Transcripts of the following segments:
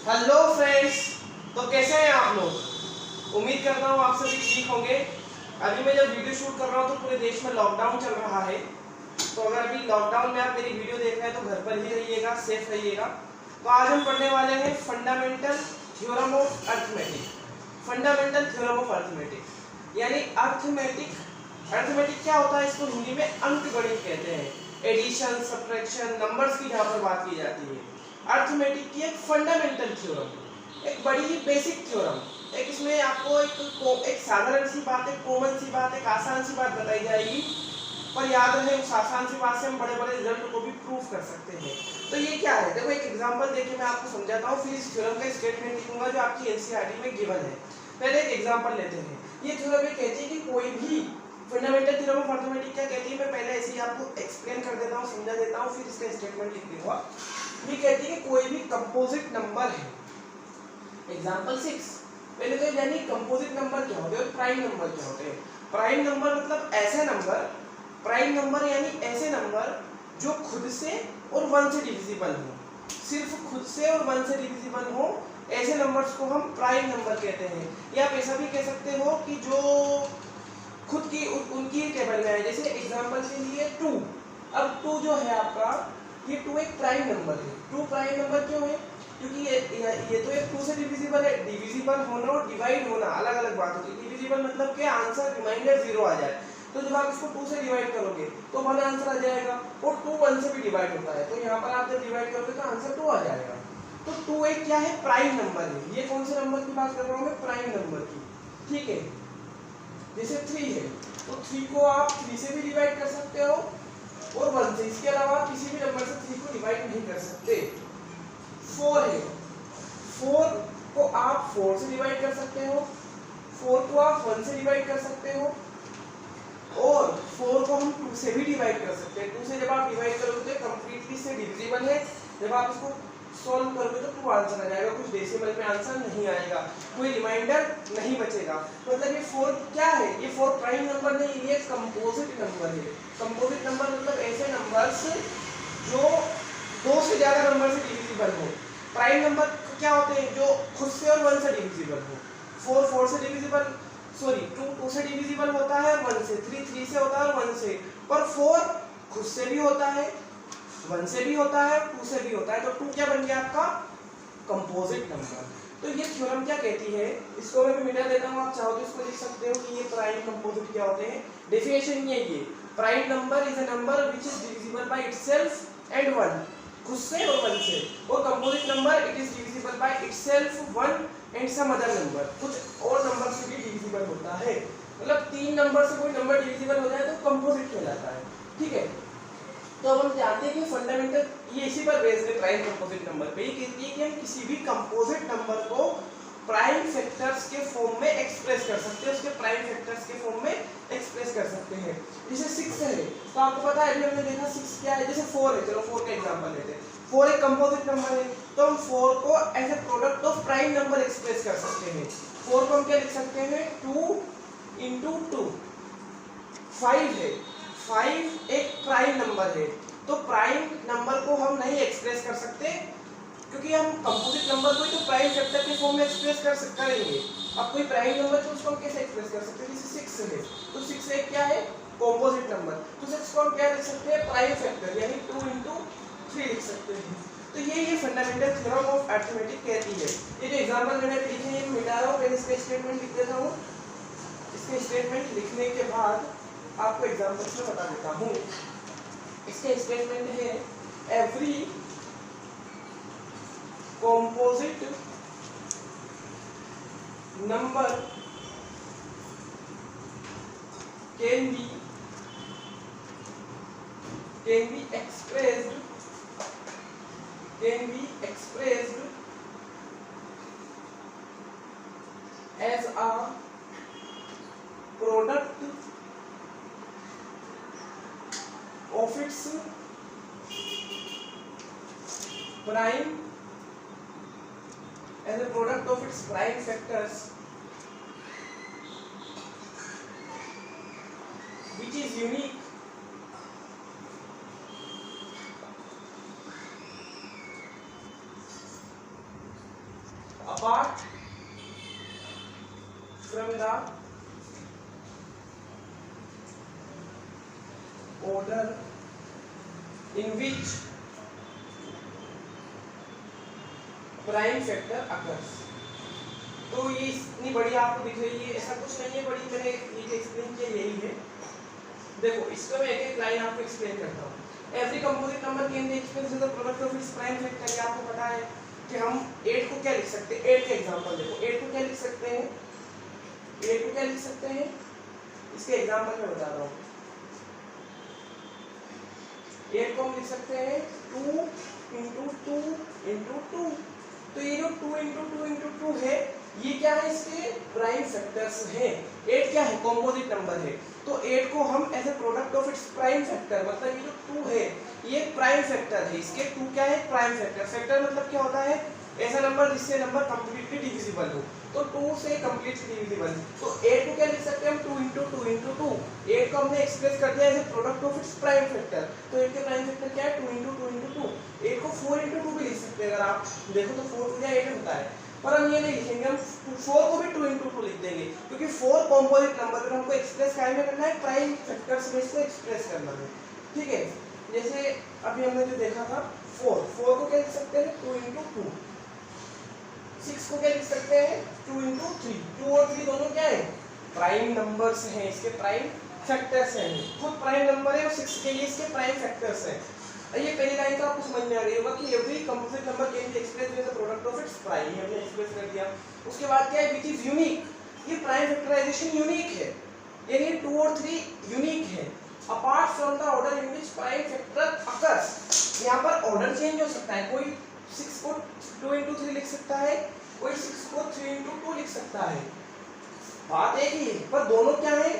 Hello friends, तो कैसे हैं आप लोग। उम्मीद करता हूँ आप सभी ठीक होंगे। अभी मैं जब वीडियो शूट कर रहा हूँ तो पूरे देश में लॉकडाउन चल रहा है। तो अगर अभी लॉकडाउन में आप मेरी वीडियो देख रहे हैं तो घर पर ही रहिएगा, सेफ रहिएगा। तो आज हम पढ़ने वाले हैं fundamental theorem of arithmetic. Fundamental theorem of arithmetic यानी अर्थमेटिक। अर्थमेटिक क्या होता है, इसको हिंदी में अंकगणित कहते हैं। एडिशन, सब्ट्रैक्शन, नंबर्स की जहाँ पर बात की जाती है। अर्थमेटिक की एक फंडामेंटल थ्योरम, एक बड़ी ही बेसिक थ्योरम, एक इसमें आपको एक साधारण सी बात, एक कॉमन सी बात, एक आसान सी बात बताई जाएगी। पर याद रहे, उस आसान सी बात से हम बड़े बड़े रिजल्ट को भी प्रूव कर सकते हैं। तो ये क्या है, देखो एक एग्जांपल देके मैं आपको समझाता हूँ, फिर इस थ्योरम का स्टेटमेंट लिखूंगा जो आपकी एनसीईआरटी में गिवन है। पहले एक एग्जांपल लेते हैं। ये थ्योरम ये कहती है कि कोई भी फंडामेंटल थ्योरम ऑफ अर्थमेटिक क्या कहती है, मैं पहले ऐसे ही आपको एक्सप्लेन कर देता हूँ, समझा देता हूँ, फिर इसका स्टेटमेंट लिख दूंगा। ये कहती है कि कोई भी कंपोजिट नंबर है। एग्जांपल 6 पहले तो यानी कंपोजिट नंबर क्या होते हैं और प्राइम नंबर क्या होते हैं। प्राइम नंबर मतलब ऐसे नंबर, प्राइम नंबर यानी ऐसे नंबर जो खुद से और 1 से डिविजिबल हो, सिर्फ खुद से और 1 से डिविजिबल हो, ऐसे नंबर्स को हम प्राइम नंबर कहते हैं। या आप ऐसा भी कह सकते हो कि जो खुद की उनकी टेबल में है। जैसे एग्जांपल के लिए 2, अब 2 जो है आपका, ये 2 एक प्राइम नंबर है। 2 प्राइम नंबर क्यों है, क्योंकि ये तो एक 2 से डिविजिबल है। डिविजिबल होना और डिवाइड होना अलग अलग बात होती है। डिविजिबल मतलब क्या, आंसर रिमाइंडर 0 आ जाए, तो जब आप इसको 2 से डिवाइड करोगे तो 1 आंसर आ जाएगा, और 2 1 से भी डिवाइड होता है, तो यहाँ पर आप जब डिवाइड करोगे तो आंसर 2 आ जाएगा। तो 2 एक क्या है, प्राइम नंबर है। ये कौन से नंबर की बात कर रहा हूँ मैं, प्राइम नंबर की। ठीक है, जैसे 3 है तो 3 को आप 3 से भी डिवाइड कर सकते हो और 1 से। इसके अलावा किसी भी नंबर से 3 को डिवाइड नहीं कर सकते। 4 है, 4 को आप 4 से डिवाइड कर सकते हो, 4 को आप 1 से डिवाइड कर सकते हो, और 4 को हम 2 से भी डिवाइड कर सकते हैं। 2 से जब आप डिवाइड करोगे तो कंप्लीटली से डिविजिबल है। जब आप इसको सॉल्व करोगे तो 2 आंसर आ जाएगा, कुछ डेसिमल में आंसर नहीं आएगा, कोई रिमाइंडर नहीं बचेगा। मतलब ये 4 क्या है, ये 4 प्राइम नंबर नहीं, ये कंपोजिट नंबर है। कंपोजिट नंबर मतलब ऐसे नंबर्स जो 2 से ज्यादा नंबर से डिविजिबल हो। प्राइम नंबर क्या होते हैं, जो खुद से और 1 से डिविजिबल हो। 4 4 से डिविजिबल, सॉरी 2 2 से डिविजिबल होता है, 1 से, 3 3 से होता है और 1 से, पर 4 खुद से भी होता है, 1 से भी होता है, 2 से भी होता है। तो 2 क्या बन गया आपका, कंपोजिट नंबर। तो ये थ्योरम क्या कहती है, इसको मैं मिटा देता हूँ, आप चाहो तो इसको लिख सकते हो कि ये प्राइम कंपोजिट क्या होते हैं। डेफिनेशन ये prime number is a number which is divisible by itself and 1, खुद से और 1 से। और composite number it is divisible by itself, 1 and some other number, कुछ और नंबर से भी डिविजिबल होता है। मतलब 3 नंबर से कोई नंबर डिविजिबल हो जाए तो कंपोजिट कहलाता है। ठीक है, तो अब हम जानते हैं कि फंडामेंटल ये इसी पर बेस्ड है, प्राइम कंपोजिट नंबर पे। ये कहती है कि हम किसी भी कंपोजिट नंबर को प्राइम फैक्टर्स के फॉर्म में एक्सप्रेस कर सकते हैं, उसके प्राइम फैक्टर्स के फॉर्म में एक्सप्रेस कर सकते हैं। जैसे 6 है तो आपको पता है, अभी हमने देखा 6 क्या है। जैसे 4 है, चलो 4 का एग्जांपल लेते हैं। 4 एक कंपोजिट नंबर है, तो हम 4 को as a product of prime number express कर सकते हैं। 4 को हम क्या लिख सकते हैं, 2 into 2। 5 है, 5 एक प्राइम नंबर है, तो प्राइम नंबर को हम नहीं एक्सप्रेस कर सकते, क्योंकि हम कंपोजिट नंबर को ही तो प्राइम फैक्टर के फॉर्म में एक्सप्रेस करेंगे। अब कोई प्राइम नंबर तो उसको हम कैसे एक्सप्रेस कर सकते हैं, जैसे 6 है तो 6 एक क्या है, कंपोजिट नंबर, तो 6 को हम क्या लिख सकते हैं, प्राइम फैक्टर, यानी 2 into 3 लिख सकते हैं। तो ये फंडामेंटल थ्योरम ऑफ अर्थमेटिक कहती है। ये जो एग्जांपल मैंने लिखे हैं ये मिटा रहा हूँ, पहले इसका स्टेटमेंट लिख देता हूँ। इसके स्टेटमेंट लिखने के बाद आपको एग्जांपल से बता देता हूँ। इसका स्टेटमेंट है, every composite number can be expressed as a product of its prime, as a product of its prime factors, which is unique apart from the order in which prime factor occurs। तो ये इतनी बड़ी आपको दिख रही है, ऐसा कुछ नहीं है बड़ी, मैंने ये एक्सप्लेन किया यही है। देखो इसको मैं एक एक लाइन आपको एक्सप्लेन करता हूँ। Every composite number can be expressed as the product of its prime factor. ये आपको पता है कि हम 8 को क्या लिख सकते हैं, 8 के एग्जांपल देखो, 8 को क्या लिख सकते हैं, 8 को क्या लिख सकते हैं, इसके एग्जांपल मैं बता रहा हूँ। 8 को हम लिख सकते हैं 2 × 2 × 2। तो ये जो 2 × 2 × 2 है, ये क्या है, इसके प्राइम फैक्टर्स हैं। 8 क्या है, कॉम्पोजिट नंबर है, तो 8 को हम as a product of its prime factor, मतलब ये जो 2 है ये प्राइम फैक्टर है, इसके 2 क्या है, प्राइम फैक्टर। फैक्टर मतलब क्या होता है, ऐसा नंबर जिससे नंबर कंप्लीटली डिविजिबल हो, तो 2 से कंप्लीटली डिविजिबल। तो 8 को क्या लिख सकते हैं हम, 2 × 2 × 2। 8 को हमने एक्सप्रेस कर दिया as a product of its prime factor, तो 8 के प्राइम फैक्टर क्या है, 2 × 2 × 2। 8 को 4 × 2 भी लिख सकते हैं, अगर आप देखो तो 4 2 8 होता है, पर हम ये नहीं लिखेंगे, हम 4 को भी 2 × 2 लिख देंगे, क्योंकि 4 कॉम्पोजिट नंबर पर हमको एक्सप्रेस काय में करना है, प्राइम फैक्टर्स में इसको एक्सप्रेस करना है। ठीक है, जैसे अभी हमने जो देखा था 4 को क्या लिख सकते हैं, 2 × 2। 6 को क्या लिख सकते हैं, 2 × 3। 2 और 3 दोनों क्या है, प्राइम नंबर्स हैं, इसके प्राइम फैक्टर्स हैं, खुद प्राइम नंबर है और 6 के लिए इसके प्राइम फैक्टर्स हैं। ये पहली लाइन तो आपको समझ में आ गई होगा कि every composite number can be expressed as a product of its prime, ये हमने एक्सप्रेस कर दिया। उसके बाद क्या है, विच इज यूनिक, ये प्राइम फैक्टराइजेशन यूनिक है, यानी 2 और 3 यूनिक है। Apart from the order in which prime factor occurs, यहाँ पर ऑर्डर चेंज हो सकता है, कोई 6 को 2 × 3 लिख सकता है, कोई 6 को 3 × 2 लिख सकता है, बात एक ही है, पर दोनों क्या है,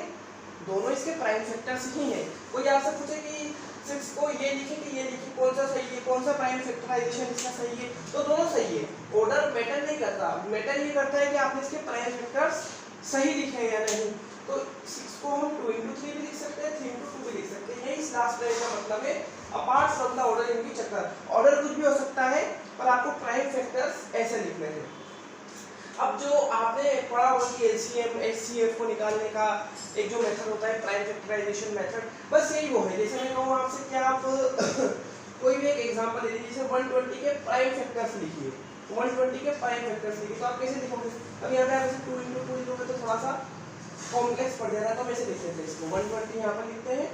दोनों इसके प्राइम फैक्टर्स ही हैं। कोई आपसे पूछे कि 6 को ये लिखे कि ये लिखे, कौन सा सही है, कौन सा प्राइम फैक्टराइजेशन इसका सही है, तो दोनों सही है। ऑर्डर मैटर नहीं करता, मैटर ये करता है कि आपने इसके प्राइम फैक्टर्स सही लिखे हैं या नहीं। तो 6 को हम 2 × 3 भी लिख सकते हैं, 3 × 2 भी लिख सकते हैं, यही इस लास्ट लाइन का मतलब है। Apart from the order in which occur, order कुछ भी हो सकता है, पर आपको प्राइम फैक्टर्स ऐसे लिखने हैं। अब जो आपने पढ़ा होगा कि एलसीएम एचसीएफ को निकालने का एक जो मेथड होता है, प्राइम फैक्टराइजेशन मेथड, बस यही वो है। जैसे मैं कहूँ आपसे कि आप कोई भी एक एग्जांपल ले लीजिए, जैसे 120 के प्राइम फैक्टर्स लिखिए, 120 के प्राइम फैक्टर्स लिखिए, तो आप कैसे लिखोगे, अब यहाँ पे आप ऐसे 2 × 2 लिखोगे तो थोड़ा सा कॉम्प्लेक्स पड़ जाएगा, तो हम ऐसे लिख लेते हैं इसको। 120 यहाँ पर लिखते हैं,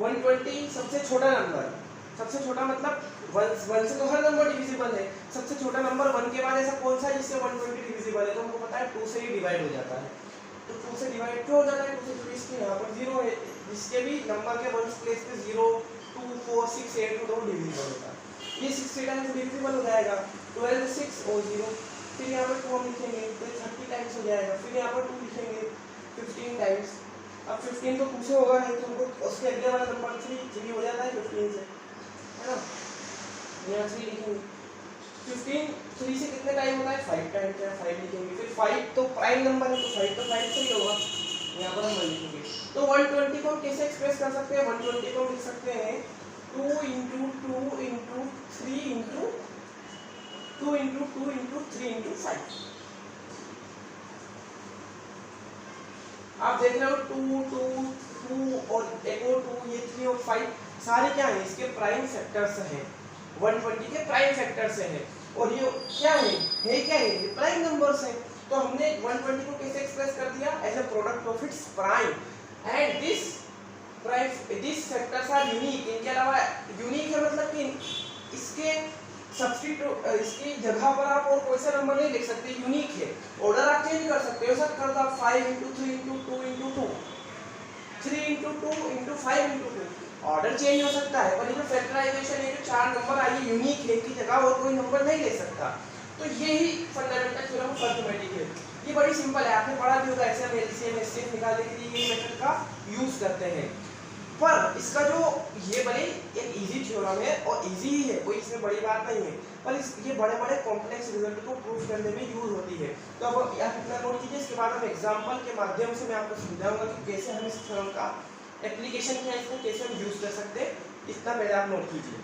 120 सबसे छोटा नंबर, सबसे छोटा मतलब 1 से तो हर नंबर डिविजिबल है, सबसे छोटा नंबर 1 के बाद ऐसा कौन सा है जिससे 120 डिविजिबल है, तो हमको पता है 2 से ही डिवाइड हो जाता है। तो 2 से डिवाइड क्यों हो जाता है, 2 से क्योंकि इसके यहाँ पर 0 है, जिसके भी नंबर के 1 प्लेस पे 0 2 4 6 8 को तो डिविजिबल होता है, ये 6 से टाइम्स डिविजिबल हो जाएगा, 12 6 और 0, फिर यहाँ पर 2 हम लिखेंगे तो 30 टाइम्स हो जाएगा, फिर यहाँ पर 2 लिखेंगे 15 टाइम्स। अब 15 तो 2 से होगा नहीं, तो हमको उसके अगले वाला नंबर 3 हो जाता है 15 से, है ना, यहाँ 3 लिखेंगे। 15 3 से कितने टाइम होता है, 5 टाइम, 5 लिखेंगे, फिर 5 तो प्राइम नंबर है, तो 5 तो 5 से ही होगा, यहाँ पर हम 1 लिखेंगे। तो 120 को हम कैसे एक्सप्रेस कर सकते हैं, 120 को हम लिख सकते हैं 2 × 2 × 3 × 2 × 2 × 3 × 5। आप देख रहे हो 2 2 2 और एक और 2, ये 3 और 5 सारे क्या है, इसके प्राइम फैक्टर्स हैं, 120 के प्राइम फैक्टर्स हैं, और ये क्या है क्या है, ये प्राइम नंबर्स हैं। तो हमने 120 को कैसे एक्सप्रेस कर दिया, as a product of its prime, and this factors are unique. इनके अलावा यूनिक है मतलब कि इसके सब्स्टिट्यूट, इसकी जगह पर आप और कोई सा नंबर नहीं लिख सकते, यूनिक है। ऑर्डर आप चेंज कर सकते हो, सब कर दो आप 5 × 3 × 2 × 2, 3 × 2 × 5 × 2, ऑर्डर चेंज हो सकता है, पर ये जो फैक्टराइजेशन है, जो 4 नंबर आए यूनिक है, की जगह और कोई नंबर नहीं ले सकता। तो यही फंडामेंटल थ्योरम ऑफ अरिथमेटिक है। ये बड़ी सिंपल है, आपने पढ़ा भी होगा, ऐसे हम एलसीएम एचसीएफ निकालने के लिए ये मेथड का यूज करते हैं। पर इसका जो ये बड़ी एक इजी थ्योरम है और इजी ही है, कोई इसमें बड़ी बात नहीं है, पर ये बड़े बड़े कॉम्प्लेक्स रिजल्ट को प्रूव करने में यूज होती है। तो अब आप इतना नोट कीजिए, इसके बाद हम एग्जांपल के माध्यम से मैं आपको समझाऊंगा कि कैसे हम इस थ्योरम का एप्लीकेशन क्या है, इसको कैसे हम यूज कर सकते हैं, इतना पहले आप नोट कीजिए।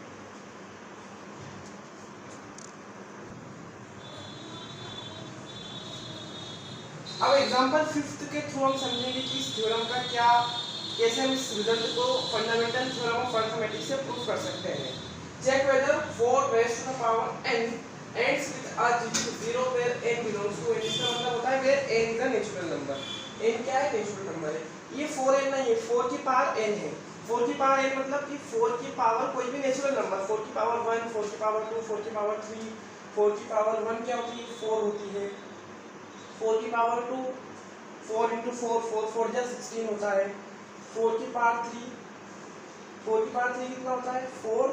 अब एग्जांपल 5th के थ्रू हम समझेंगे कि इस थ्योरम का क्या, कैसे हम इस रिजल्ट को फंडामेंटल थ्योरम ऑफ अरिथमेटिक से प्रूव कर सकते हैं। Check whether 4 raised to the power n ends with a digit 0 where n belongs to n। इसका मतलब होता है where n is a natural number। n क्या है? नेचुरल नंबर है। ये 4n नहीं है, 4 की पावर n है। 4 की पावर n मतलब कि 4 की पावर कोई भी नेचुरल नंबर, 4 की पावर 1, 4 की पावर 2, 4 की पावर 3, 4 की पावर 1 क्या होती है? 4 होती है। 4 की पावर 2, 4 into 4, 4 4 जा 16 होता है। 4 की पावर 3, 4 की पावर 3 कितना होता है? 4,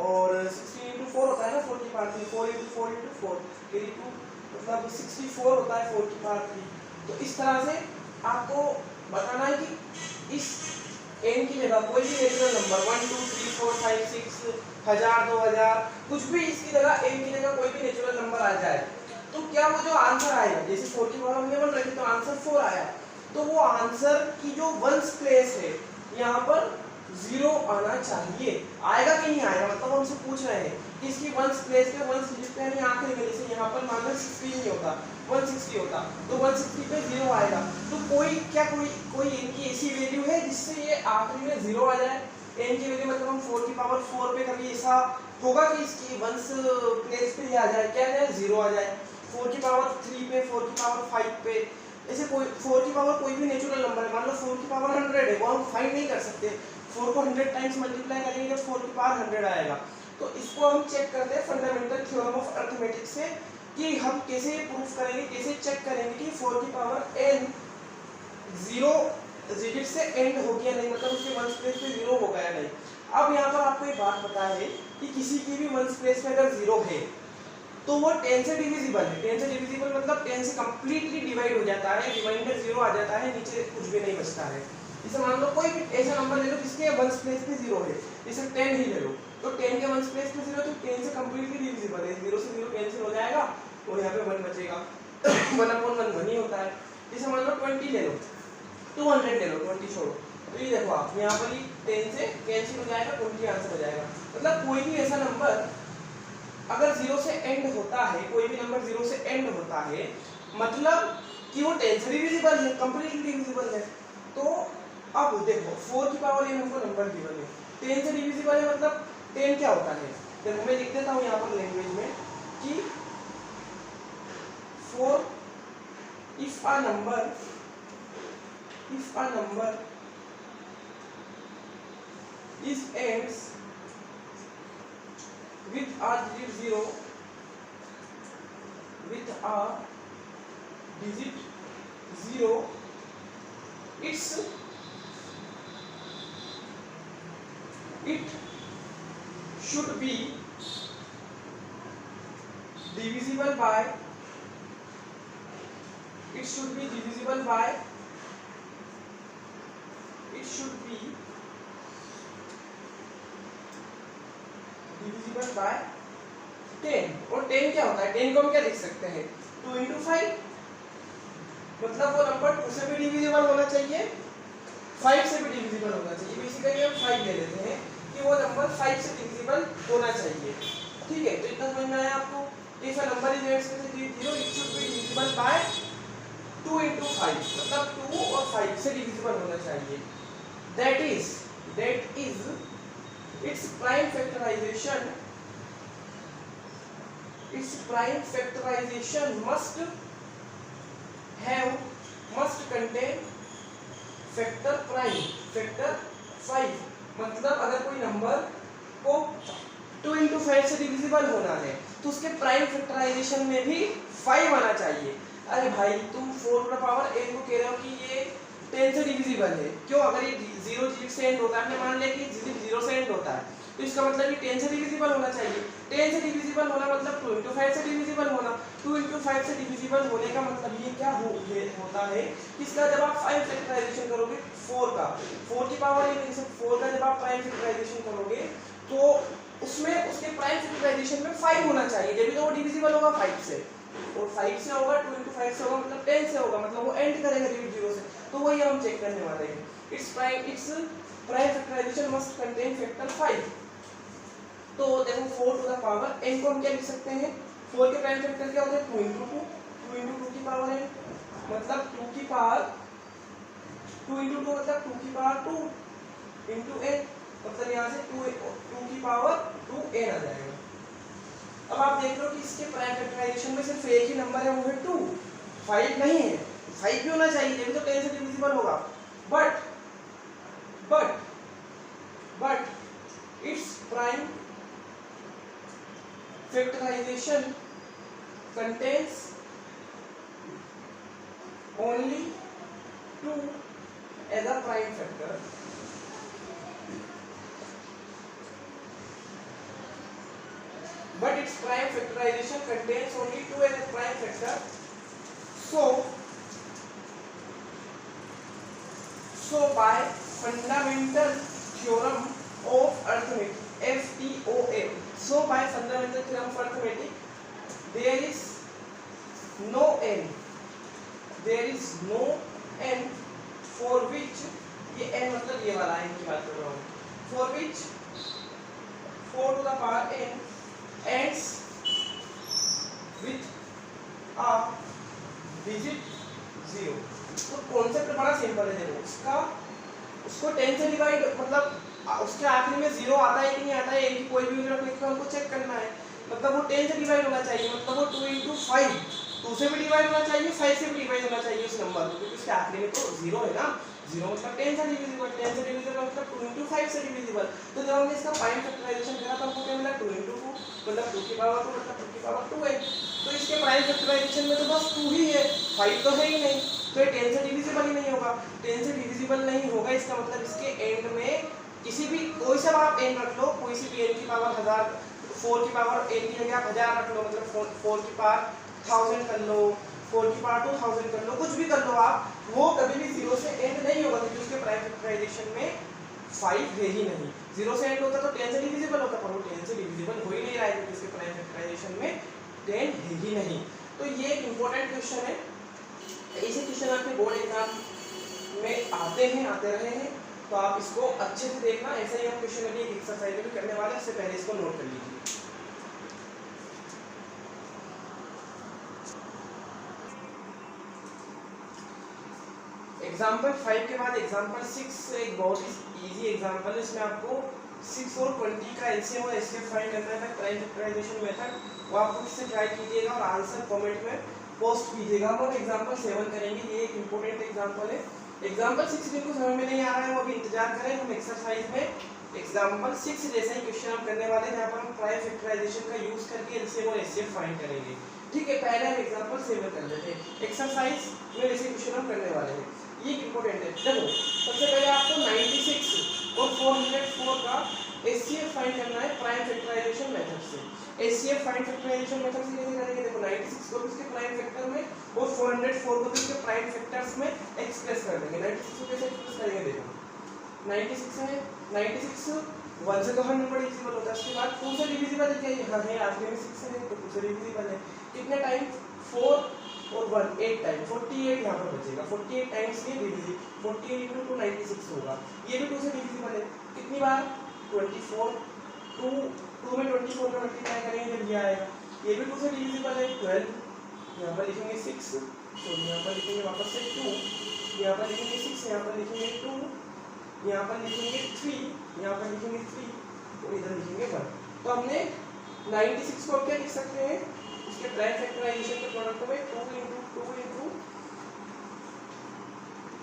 और 16 into 4 होता है ना 4 की पावर 3, 4 into 4 into 4 82, मतलब 64 होता है 4 की पावर 3। तो इस तरह से आपको बताना है कि इस n की जगह कोई भी नेचुरल नंबर 1 2 3 4 5 6 1000 2000 कुछ भी इसकी जगह n की जगह कोई भी नेचुरल नंबर आ जाए तो क्या वो जो आंसर आएगा, जैसे 4 की पावर हमने 1 रखी तो आंसर 4 आया, तो वो आंसर की जो वंस प्लेस है यहाँ पर 0 आना चाहिए। आएगा कि नहीं आएगा, मतलब हमसे पूछ रहे हैं कि इसकी वंस प्लेस पे वंस डिजिट पे यानी आखिरी में, जैसे यहाँ पर मान लो 16 नहीं होता 160 होता तो 160 पे 0 आएगा। तो कोई इनकी ऐसी वैल्यू है जिससे ये आखिरी में 0 आ जाए? n की वैल्यू मतलब हम 4 की पावर 4 पे कभी ऐसा होगा कि इसकी वंस प्लेस पे आ जाए, क्या आ जाए? 0 आ जाए। 4 की पावर 3 पे, 4 की पावर 5 पे, ऐसे कोई 4 की पावर कोई भी नेचुरल नंबर है, मान लो 4 की पावर 100 है, वो हम फाइंड नहीं कर सकते। 4 को 100 टाइम्स मल्टीप्लाई करेंगे तो 4 की पावर 100 आएगा। तो इसको हम चेक करते हैं फंडामेंटल थ्योरम ऑफ अरिथमेटिक से कि हम कैसे प्रूफ करेंगे, कैसे चेक करेंगे कि 4 की पावर n 0 डिजिट से एंड हो गया नहीं, मतलब उसके वंस प्लेस पे 0 हो गया नहीं। अब यहाँ पर आपको एक बात पता है कि किसी की भी वंस प्लेस पे अगर 0 है तो वो 10 से डिविजिबल है। 10 से डिविजिबल मतलब 10 से कंप्लीटली डिवाइड हो जाता है, रिमाइंडर 0 आ जाता है, नीचे कुछ भी नहीं बचता है। जैसे मान लो कोई भी ऐसा नंबर ले लो जिसके वंस प्लेस पे 0 है, जैसे 10 ही ले लो, तो 10 के वंस प्लेस पे 0 तो 10 से कंप्लीटली डिविजिबल है, 0 से 0 कैंसिल हो जाएगा और यहाँ पे 1 बचेगा। 1/1 ही होता है। जैसे मान लो 20 ले लो, 200 ले लो, 20 छोड़ो, तो ये देखो आप यहाँ पर ही 10 से कैंसिल हो जाएगा, 20 आंसर हो जाएगा। मतलब कोई भी ऐसा नंबर अगर 0 से एंड होता है, कोई भी नंबर 0 से एंड होता है मतलब कि वो 10 से डिविजिबल है, कंप्लीटली डिविजिबल है। तो अब देखो 4 की पावर n हमको नंबर गिवन है, 10 से डिविजिबल है मतलब 10 क्या होता है, देखो मैं लिख देता हूँ यहाँ पर लैंग्वेज में कि 4 if a number is ends with a digit 0 it should be divisible by it should be divisible by 10। और 10 क्या होता है, 10 को हम क्या लिख सकते हैं 2 into 5, मतलब वो नंबर 2 से भी डिविजिबल होना चाहिए, 5 से भी डिविजिबल होना चाहिए। बेसिकली हम 5 ले लेते हैं कि वो नंबर 5 से डिविजिबल होना चाहिए। ठीक है, तो इतना समझ में आया आपको? If a number is ends with 0 it should be divisible by 2 into 5, मतलब 2 और 5 से डिविजिबल होना चाहिए। That is its prime factorization must contain factor 5। मतलब अगर कोई नंबर को 2 into 5 से डिविजिबल होना है तो उसके प्राइम फैक्टराइजेशन में भी 5 आना चाहिए। अरे भाई तुम 4 की पावर n को कह रहे हो कि ये 10 से डिविजिबल है, क्यों? अगर ये 0 डिजिट से एंड होता है, हमने मान लिया कि डिजिट 0 से एंड होता है तो इसका मतलब ये 10 से डिविजिबल होना चाहिए। 10 से डिविजिबल होना मतलब 2 into 5 से डिविजिबल होना, 2 into 5 से डिविजिबल होने का मतलब ये क्या होता है, इसका जब आप 5 फैक्टराइजेशन करोगे 4 की पावर n जैसे 4 का जब आप प्राइम फैक्टराइजेशन करोगे तो उसमें उसके प्राइम फैक्टराइजेशन में 5 होना चाहिए, जब भी तो वो डिविजिबल होगा 5 से, और 5 से होगा 2 into 5 से होगा मतलब 10 से होगा, मतलब वो एंड करेगा डिजिट 0 से। तो वही हम चेक करने वाले हैं। Its prime factorization must contain factor 5। तो देखो 4 टू द पावर n को हम क्या लिख सकते हैं, 4 के प्राइम फैक्टर क्या होते हैं 2 into 2 की पावर n, मतलब 2 की पावर 2 इंटू 2 मतलब 2 की पावर 2 इंटू n, मतलब यहाँ से 2 की पावर 2n आ जाएगा। अब आप देख लो कि इसके प्राइम फैक्टराइजेशन में सिर्फ एक ही नंबर है, वो है 2, 5 नहीं है। 5 भी होना चाहिए, लेकिन तो 10 से डिविजिबल होगा। But its prime factorization contains only 2 as a prime factor, but its prime factorization contains only 2 as a prime factor. So by fundamental theorem of arithmetic, FTOA, so by fundamental theorem of arithmetic, there is no n for which, ये n मतलब ये वाला n की बात कर रहा हूँ, for which 4 to the power n ends with a digit 0। तो कॉन्सेप्ट बड़ा सिंपल है। देखो उसको 10 से डिवाइड, मतलब उसके आखिरी में 0 आता है कि नहीं आता है, एक कोई भी हमको चेक करना है। मतलब वो 10 से डिवाइड होना चाहिए, मतलब वो 2 इंटू 5 2 से भी डिवाइड होना चाहिए, 5 से भी डिवाइड होना चाहिए उस नंबर को, क्योंकि उसके आखिरी में तो 0 है ना। 0 मतलब 10 से डिविजिबल, 10 से डिविजिबल मतलब 2 इंटू 5 से डिविजिबल। तो जब हमने इसका प्राइम फैक्टराइजेशन करा तो हमको क्या मिला, 2 इंटू 2 मतलब 2 की पावर 2 मतलब 2 की पावर 2 है। तो इसके प्राइम फैक्टराइजेशन में तो बस 2 ही है, 5 तो है ही नहीं, तो ये 10 से डिविजिबल ही नहीं होगा। 10 से डिविजिबल नहीं होगा, इसका मतलब इसके एंड में किसी भी कोई सा आप एन रख लो, कोई सी भी एन की पावर 1000, 4 की पावर एन की जगह आप 1000 रख लो, मतलब 4 की पावर 1000 कर लो, 4 की पावर 2000 कर लो, कुछ भी कर लो आप, वो कभी भी 0 से एंड नहीं होगा, क्योंकि उसके प्राइम फैक्टराइजेशन में 5 है ही नहीं। 0 से एंड होता तो 10 से डिविजिबल होता, पर वो 10 से डिविजिबल हो ही नहीं रहा है, क्योंकि उसके प्राइम फैक्टराइजेशन में 10 है ही नहीं। तो ये एक इंपॉर्टेंट क्वेश्चन है, ऐसे क्वेश्चन आपके बोर्ड एग्जाम में आते रहे हैं, तो आप इसको अच्छे से देखना। ऐसा ही हम क्वेश्चन अभी एक एक्सरसाइज में भी करने वाले हैं, उससे पहले इसको नोट कर लीजिए। एग्जाम्पल 5 के बाद एग्जाम्पल 6 एक बहुत ही इजी एग्जाम्पल है। इसमें आपको 6 और 20 का एलसीएम और एचसीएफ फाइंड करना है, प्राइम फैक्टराइजेशन मेथड, वो आपको इससे ट्राई कीजिएगा और आंसर कमेंट में पोस्ट कीजिएगा। हम एग्जाम्पल 7 करेंगे, ये एक इंपॉर्टेंट एग्जाम्पल है। एग्जाम्पल 6 जिनको समझ में नहीं आ रहा है वो अभी इंतजार करें, हम एक्सरसाइज में एग्जाम्पल 6 जैसा ही क्वेश्चन हम करने वाले हैं, जहाँ पर हम प्राइम फैक्टराइजेशन का यूज करके एलसीएम और एचसीएफ फाइंड करेंगे। ठीक है, पहले हम एग्जाम्पल 7 कर लेते हैं। एक्सरसाइज में जैसे क्वेश्चन हम करने वाले हैं, ये इंपॉर्टेंट है। देखो सबसे पहले आपको 96 और 404 का एचसीएफ फाइंड करना है प्राइम फैक्टराइजेशन मेथड से। एचसीएफ फाइंड फैक्टराइजेशन मेथड से कैसे करेंगे, देखो 96 को इसके प्राइम फैक्टर में और 404 को इसके प्राइम फैक्टर्स में एक्सप्रेस कर देंगे। 96 को कैसे एक्सप्रेस करेंगे, देखो 96 है, 96 1 से तो हर नंबर डिविजिबल होता है, उसके बाद 2 से डिविजिबल है क्या, यहाँ है आखिरी में 6 है तो 2 से डिविजिबल है। कितने टाइम, 4 और 1 8 टाइम, 48 यहाँ पर बचेगा, 48 टाइम्स ये डिविजिबल, 48 into 2 96 होगा। ये भी 2 से डिविजिबल है, कितनी बार 24, 2 में 24 का मल्टीप्लाई करेंगे जब ये आएगा, ये भी 2 से डिविजिबल है, 12 यहाँ पर लिखेंगे 6, तो यहाँ पर लिखेंगे वापस से 2, यहाँ पर लिखेंगे 6, यहाँ पर लिखेंगे 2, यहाँ पर लिखेंगे 3, यहाँ पर लिखेंगे 3, और इधर लिखेंगे 1। तो हमने 96 को क्या लिख सकते हैं, इसके प्राइम फैक्टराइजेशन के प्रोडक्ट में 2 into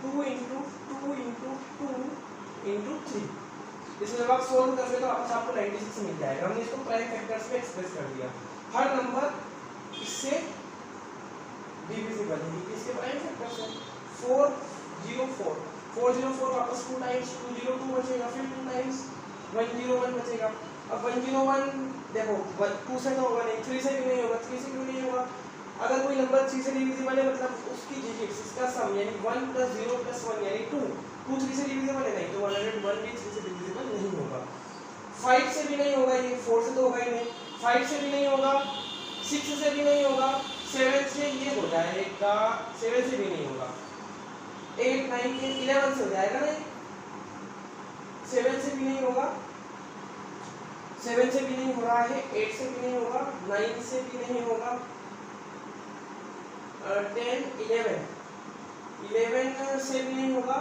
2 into 3। इसमें जब आप सोल्व करोगे तो वापस आपको 96 मिल जाएगा। हमने इसको प्राइम फैक्टर्स में एक्सप्रेस कर दिया, हर नंबर इससे डिविजिबल है, इसके प्राइम फैक्टर्स है। 404 वापस 2 टाइम्स 202 बचेगा, फिर 2 टाइम्स 101 बचेगा। अब 101 देखो 2 से तो होगा नहीं, 3 से भी नहीं होगा, 3 से क्यों नहीं होगा, अगर कोई नंबर 3 से डिविजिबल है मतलब उसकी डिजिट्स इसका सम यानी 1 + 0 + 1 यानी 2 3 से डिविजिबल है नहीं, तो 101 भी 3 से डिविजिबल नहीं होगा। 5 से भी नहीं होगा, ये 4 से तो होगा ही नहीं, 5 से भी नहीं होगा, 6 से भी नहीं होगा, 7 से ये हो जाएगा, 7 से भी नहीं होगा, 8 9 10 11 से हो जाएगा नहीं, 7 से भी नहीं होगा, 7 से भी नहीं हो रहा है, 8 से भी नहीं होगा, 9 से भी नहीं होगा, 10 11 11 से भी नहीं होगा,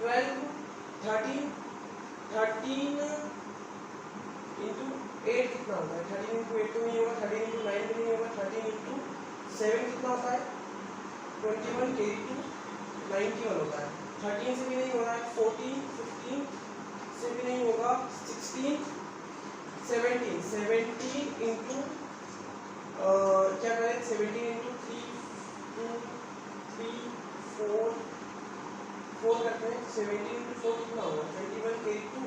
12, 13, 13 इंटू 8 कितना होता है, 13 इंटू 8 तो नहीं होगा, 13 इंटू 9 भी नहीं होगा, 13 इंटू 7 कितना होता है, 21, कैरी टू 91 होता है, 13 से भी नहीं हो रहा है, 14, 15 से भी नहीं होगा, 16, 17 इंटू क्या करें, 17 इंटू 3, 2, 3, 4 करते हैं, 17 इंटू 4 कितना होगा, 21, कैरी टू,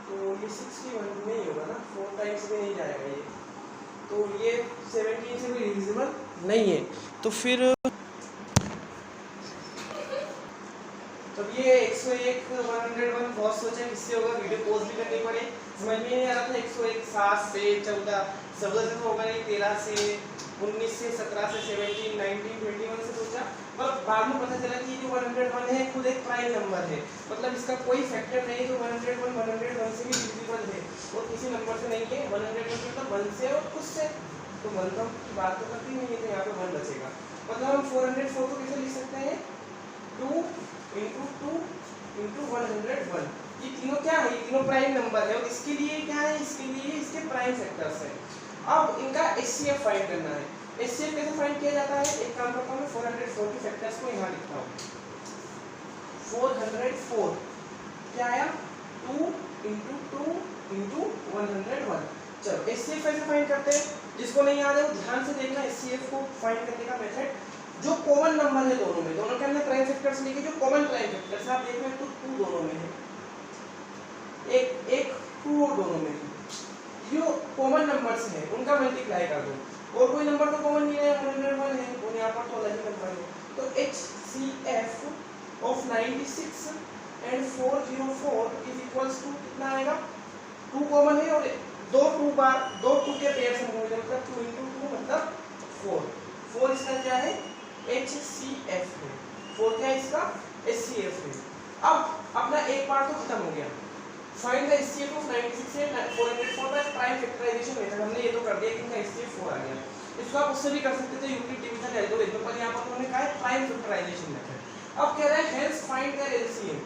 तो ये 61 नहीं होगा ना, 4 टाइम्स में नहीं जाएगा ये, तो ये 17 से भी डिविजिबल नहीं है। तो फिर तब ये 101 101 बहुत सोचा किससे होगा, वीडियो पोज भी करनी पड़े, समझ में नहीं आ रहा था। 101 7 से 14 14 से तो होगा नहीं, 13 से 19 से 17 से 17 19 21 से सोचा, पर बाद में पता चला कि जो 101 है खुद एक प्राइम नंबर है, मतलब इसका कोई फैक्टर नहीं है जो 101 से भी डिविजिबल है और किसी नंबर से नहीं है। 101 मतलब 1 से और कुछ से, तो 1 की बात तो करती नहीं है, तो यहाँ पे 1 बचेगा, मतलब हम 404 को कैसे लिख सकते हैं, 2 इंटू 2 इंटू 101, ये तीनों क्या है, ये तीनों प्राइम नंबर है और इसके लिए क्या है, इसके लिए इसके प्राइम फैक्टर्स है। अब इनका एचसीएफ फाइंड करना है। एचसीएफ कैसे फाइंड किया जाता है, एक काम करता हूँ मैं 404 के फैक्टर्स को यहाँ लिखता हूँ। 404 क्या आया, 2 इंटू 2 इंटू 101। चलो एचसीएफ कैसे फाइंड करते हैं, जिसको नहीं याद है वो ध्यान से देखना। एचसीएफ को फाइंड करने का मेथड, जो कॉमन नंबर है दोनों में, दोनों के हमने प्राइम फैक्टर्स लेके, जो कॉमन प्राइम फैक्टर्स आप देख रहे हैं तो 2 दोनों में है, एक 2 और दोनों में है, जो कॉमन नंबर्स हैं उनका मल्टीप्लाई कर दो, और कोई नंबर तो कॉमन नहीं है, 101 है और यहाँ पर तो अलग ही नंबर है, तो HCF of 96 and 404 is equals to कितना आएगा, 2 कॉमन है और दो 2 के पेयर से होंगे, मतलब 2 इंटू 2 मतलब 4 इसका क्या है, HCF है, 4 क्या है इसका, HCF है। अब अपना एक पार्ट तो खत्म हो गया, find the HCF of 96 and 404 by prime factorization method, हमने ये तो कर दिया कि इनका HCF 4 आ गया। इसको आप उससे भी कर सकते थे, यूक्लिड डिवीजन एल्गोरिथम, पर यहाँ पर उन्होंने कहा है प्राइम फैक्टराइजेशन मेथड। अब कह रहा है hence find their LCM,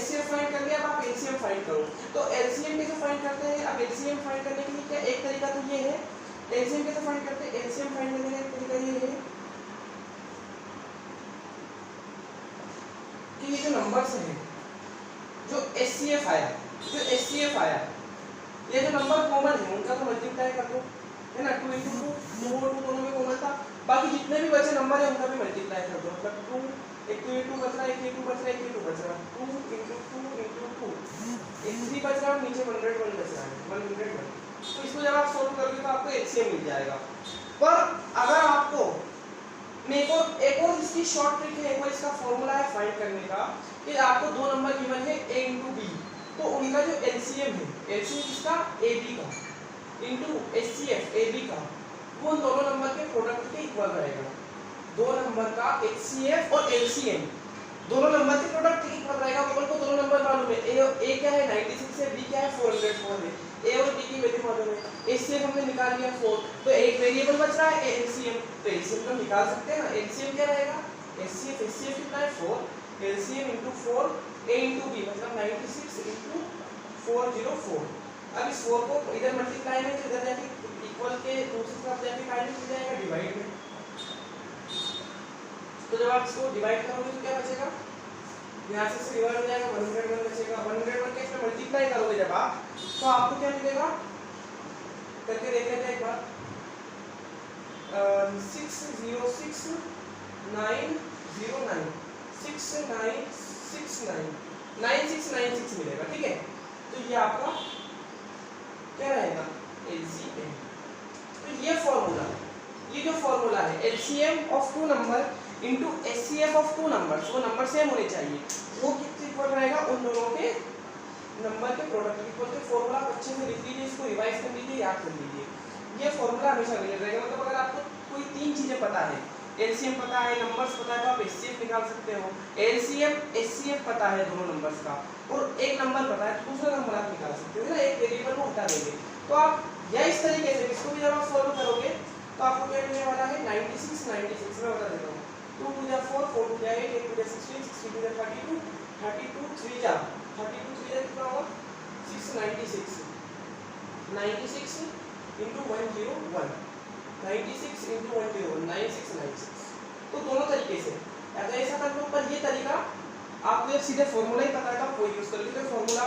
HCF find कर लिया, अब आप LCM फाइंड करो। तो LCM कैसे फाइंड करते हैं, अब LCM फाइंड करने के लिए क्या, एक तरीका तो ये है, LCM कैसे फाइंड करते हैं, LCM फाइंड करने का एक तरीका ये है कि ये जो नंबर्स हैं, जो HCF आया, ये जो नंबर कॉमन है उनका तो मल्टीप्लाई कर दो, है ना, 2 इंटू 2 और 2 दोनों में कॉमन था, बाकी जितने भी बचे नंबर है उनका भी मल्टीप्लाई कर दो, मतलब 2 एक 2 इंटू बच रहा है, एक 2 बच रहा है, एक 2 बच रहा है, 2 इंटू 2 इंटू 2, एक 3 बच रहा है, नीचे 101 बच रहा है, 101। तो इसको जब आप सोल्व करोगे तो आपको HCF मिल जाएगा। पर अगर आपको मेरे को एक और इसकी शॉर्ट ट्रिक है, एक और इसका फॉर्मूला है फाइंड करने का, कि आपको 2 नंबर गिवन है A इंटू B, तो उनका जो LCM है, LCM किसका, AB का इंटू HCF AB का, वो उन दोनों नंबर के प्रोडक्ट के इक्वल रहेगा। 2 नंबर का HCF और LCM दोनों नंबर के प्रोडक्ट के इक्वल रहेगा। अपन को दोनों नंबर मालूम है, A क्या है 96 है, B क्या है 404 है, A और B की वैल्यू मालूम है, HCF हमने निकाल लिया 4, तो एक वेरिएबल बच रहा है LCM, तो LCM तो निकाल सकते हैं ना। LCM क्या रहेगा, HCF कितना है 4, LCM into 4 A into B मतलब 96 into 404। अब इस 4 को इधर मल्टीप्लाई में, तो इधर जाके इक्वल के दूसरी तरफ जाके फाइनल हो जाएगा डिवाइड में, तो जब आप इसको डिवाइड करोगे तो क्या बचेगा, यहाँ से डिवाइड हो जाएगा, 101 बचेगा, 101 के इसमें मल्टीप्लाई करोगे जब आप, तो आपको क्या मिलेगा, करके देख लेते हैं एक बार, 606 909 6969 9696 मिलेगा, ठीक है। तो ये आपका क्या रहेगा, LCM। तो ये फॉर्मूला, ये जो फॉर्मूला है LCM of 2 number into HCF of 2 numbers, वो नंबर सेम होने चाहिए, वो कितने इक्वल रहेगा, उन दोनों के नंबर के प्रोडक्ट इक्वल। के फॉर्मूला अच्छे से लिख लीजिए, इसको रिवाइज कर लीजिए, याद कर लीजिए, ये फॉर्मूला हमेशा मिल रहेगा। मतलब अगर आपको कोई 3 चीजें पता है, LCM पता है, नंबर्स पता है, तो आप HCF निकाल सकते हो। LCM HCF पता है दोनों नंबर्स का, और एक नंबर पता है, तो दूसरा नंबर आप निकाल सकते हो ना, एक वेरिएबल को हटा देंगे। तो आप या इस तरीके से इसको भी जब आप सॉल्व करोगे तो आपको क्या मिलने वाला है, 96 96 में बता देता हूँ, 2 टू जा 4, 4 टू जा 8, 8 टू जा 16, 16 टू जा 32, 32 3 जा 32 3 जा कितना होगा 696, 96 into 101, 96 into 101, 9696। तो दोनों तरीके से अगर ऐसा कर लो, पर ये तरीका आपको जब सीधे फॉर्मूला ही पता है तो कोई यूज कर लीजिए, तो फॉर्मूला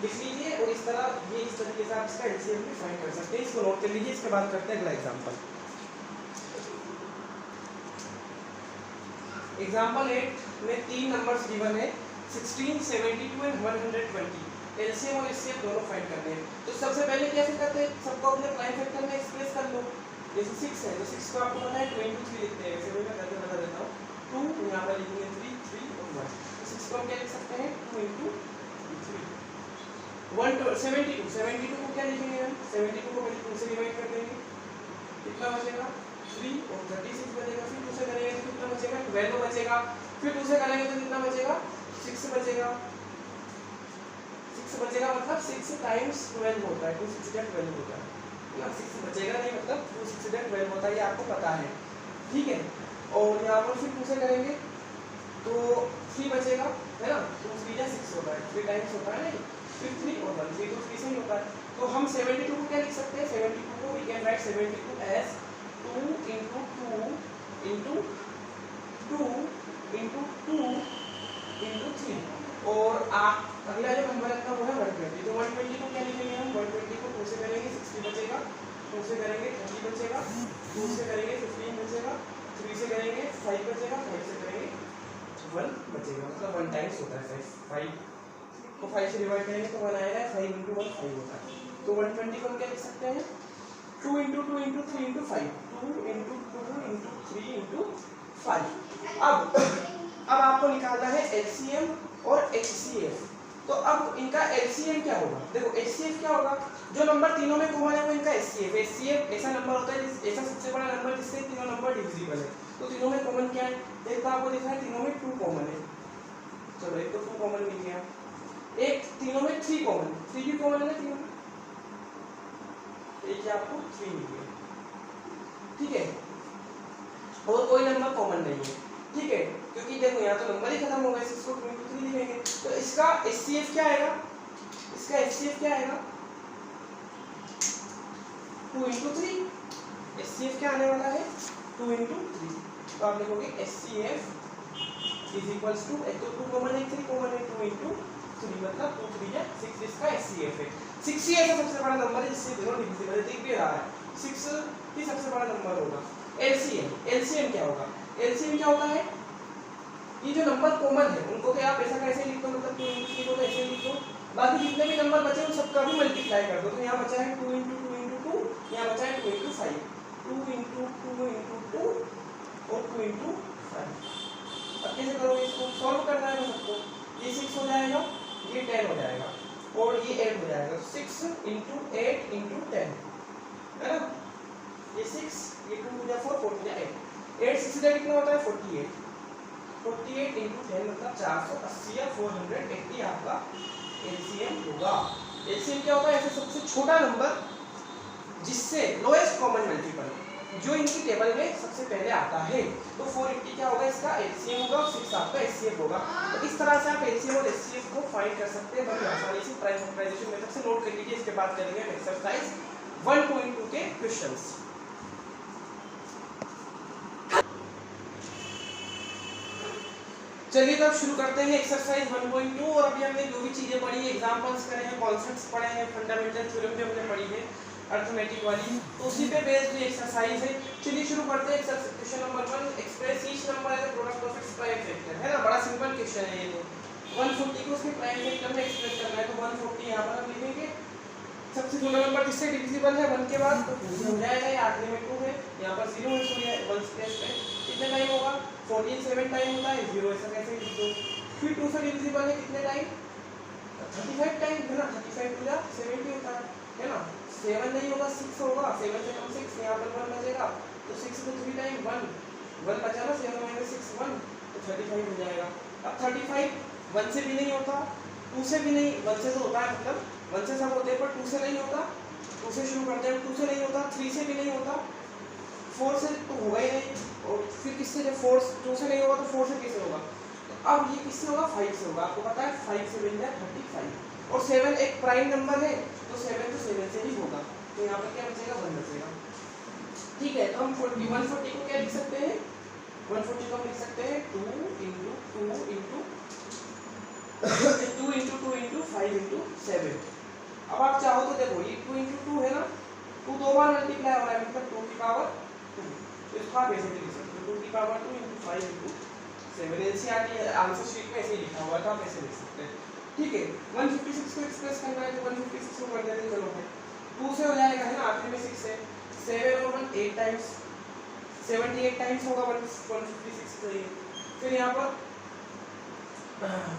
लिख लीजिए और इस तरह ये इस तरीके से आप इसका एलसीएम भी फाइंड कर सकते हैं। इसको नोट कर लीजिए। इसके बाद करते हैं अगला एग्जांपल। एग्जांपल 8 में 3 नंबर्स गिवन है 16, 72 एंड 120। एलसीएम और एचसीएफ दोनों फाइंड करने हैं। तो सबसे पहले कैसे करते हैं, सबको अपने प्राइम फैक्टर में एक्सप्रेस कर लो। जैसे 6 है तो 6 को आपको पता है 2 into 3 लिखते हैं, वैसे मैं करके बता देता हूं। 2 यहां पर लिखेंगे 3, 3 और 1। तो 6 को हम क्या लिख सकते हैं 2 into 3। 72 को क्या लिखेंगे हम, 72 को पहले 2 से डिवाइड कर देंगे, कितना बचेगा 3 और 36 बचेगा। फिर 2 से करेंगे तो कितना बचेगा 12 बचेगा। फिर 2 से करेंगे तो कितना बचेगा 6 बचेगा। 6 बचेगा मतलब 6 टाइम्स 12 होता है, 2 6 12 होता है ना। 6 बचेगा नहीं मतलब 2 6 12 होता है, ये आपको पता है, ठीक है। और यहाँ पर फिर 2 से करेंगे तो 3 बचेगा, है ना। 2 3 6 होता है, 3 टाइम्स होता है नहीं। फिर 3 और 1, 3 तो 3 से ही होता है। तो हम 72 को क्या लिख सकते हैं, 72 को we can write 72 as 2 into 2 into 2 into 2 into 3। और अगला जो नंबर है वो है 120। तो 120 को क्या लिखेंगे हम, 120 को 2 से करेंगे 60 बचेगा, 2 से करेंगे 30 बचेगा, 2 से करेंगे 15 बचेगा, 3 से करेंगे 5 बचेगा, 5 से करेंगे 1 बचेगा। मतलब 1 टाइम्स होता है 5 को 5 से डिवाइड करेंगे तो 1 आएगा, 5 into 1 5 होता है। तो 120 को हम क्या लिख सकते हैं 2 into 2 into 3 into 5, 2 into 2 into 3 into 5। अब आपको निकालना है एलसीएम और एचसीएफ। तो अब इनका एलसीएम क्या होगा, देखो एचसीएफ क्या होगा, जो नंबर तीनों में कॉमन है वो इनका एचसीएफ। एचसीएफ ऐसा नंबर होता है ऐसा सबसे बड़ा नंबर जिससे तीनों नंबर डिविजिबल है। तो तीनों में कॉमन क्या है, एक तो आपको देखा है तीनों में 2 कॉमन है, चलो एक तो 2 कॉमन मिल गया। एक तीनों में 3 कॉमन, 3 भी कॉमन है ना तीनों में, एक आपको 3 मिल गया, ठीक है। और कोई नंबर कॉमन नहीं है, ठीक है, क्योंकि देखो यहाँ तो नंबर ही खत्म हो गया, इसको 2 into 3 लिखेंगे। तो इसका एचसीएफ क्या आएगा, इसका एचसीएफ क्या आएगा 2 into 3। एचसीएफ क्या आने वाला है 2 into 3। तो आप लिखोगे एचसीएफ इज इक्वल्स टू, एक तो 2 कॉमन है 3 कॉमन है, 2 into 3 मतलब 2 3 या 6 इसका एचसीएफ है। 6 ही ऐसा सबसे बड़ा नंबर है जिससे दोनों डिविजिबल है, दिख भी रहा है 6 ही सबसे बड़ा नंबर होगा। एलसीएम क्या होगा, एलसीएम क्या होता है, ये जो नंबर कॉमन है उनको क्या आप ऐसा कैसे लिख दो, मतलब 2 into 3 को ऐसे लिख दो, बाकी जितने भी नंबर बचे उन सबका भी मल्टीप्लाई कर दो। तो यहाँ बचा है 2 into 2 into 2, यहाँ बचा है 2 into 5, 2 into 2 into 2 और 2 into 5। अब कैसे करोगे, इसको सॉल्व करना है सबको, ये 6 हो जाएगा, ये 10 हो जाएगा और ये 8 हो जाएगा। 6 into 8 into 10 है ना, ये 6, ये 2 हो जाए 4, 4 हो जाए 8, 8 6 से कितना होता है 48, 48 into 10 मतलब 480 या 480 आपका एलसीएम होगा। एलसीएम क्या होता है, ऐसे सबसे छोटा नंबर जिससे लोएस्ट कॉमन मल्टीपल जो इनकी टेबल में सबसे पहले आता है। तो 480 क्या होगा, इसका एलसीएम होगा और 6 आपका एचसीएफ होगा। तो इस तरह से आप एलसीएम और एचसीएफ को फाइंड कर सकते हैं बड़ी आसानी से प्राइम फैक्टराइजेशन मेथड से। नोट कर लीजिए, इसके बाद करेंगे एक्सरसाइज 1.2 के क्वेश्चंस। चलिए तो अब शुरू करते हैं एक्सरसाइज 1.2। और अभी हमने जो भी चीजें पढ़ी है, एग्जांपल्स करे हैं, कॉन्सेप्ट्स पढ़े हैं, फंडामेंटल थ्योरम भी हमने पढ़ी है अर्थमेटिक वाली, तो उसी पे बेस्ड ये एक्सरसाइज है। चलिए शुरू करते हैं। Question number 1, express each number as a product of its prime factor, है ना, बड़ा सिंपल क्वेश्चन है ये। तो 140 को उसके प्राइम फैक्टर में एक्सप्रेस करना है, तो 140 यहाँ पर हम लिखेंगे। सबसे छोटा नंबर किससे डिविजिबल है 1 के बाद, तो 2 से हो जाएगा, ये आखिरी में 2 है, यहाँ पर 0 है, तो ये 1 प्लेस पे कितने टाइम होगा 14 7 टाइम होता है, 0 ऐसा कैसे लिख दो। फिर 2 से डिविजिबल है कितने टाइम 35 टाइम, है ना, 35 टू 70 होता है ना। 7 नहीं होगा 6 होगा, 7 से कम 6, यहाँ पर 1 बचेगा, तो 6 को 3 टाइम 1 बचा ना, 7 - 6 1, तो 35 हो जाएगा। अब 35 1 से भी नहीं होता, 2 से भी नहीं, 1 से तो होता है, मतलब 1 से सब होते हैं पर 2 से नहीं होता। 2 से शुरू करते हैं, 2 से नहीं होता, 3 से भी नहीं होता, 4 से तो होगा ही नहीं, और फिर किससे, जब 4 2 से नहीं होगा तो 4 से कैसे होगा। तो अब ये किससे होगा, 5 से होगा। आपको पता है 5 से मिल जाए 35, और 7 एक प्राइम नंबर है तो 7 तो 7 से ही होगा। तो यहाँ पर क्या बचेगा, 1 बचेगा। ठीक है, तो हम 140 को क्या लिख सकते हैं, 140 को हम लिख सकते हैं 2 into 2 into 2 into 2 into 5 into 7। अब आप चाहो तो देखो ये 2 इंटू 2 है ना, 2 दो बार मल्टीप्लाई हो रहा है, मतलब 2 की पावर 2। तो इसको आप ऐसे भी लिख सकते हो 2 की power 2 into 5 into 7। NCERT answer sheet में ऐसे ही लिखा हुआ था, आप ऐसे लिख सकते हैं। ठीक है, 156 को एक्सप्रेस करना है तो 156 को कर देते हैं। चलो 2 से हो जाएगा है ना, आखिर में 6 है, 7 और 1 8 टाइम्स, 78 टाइम्स होगा 156 तो ये। फिर यहाँ पर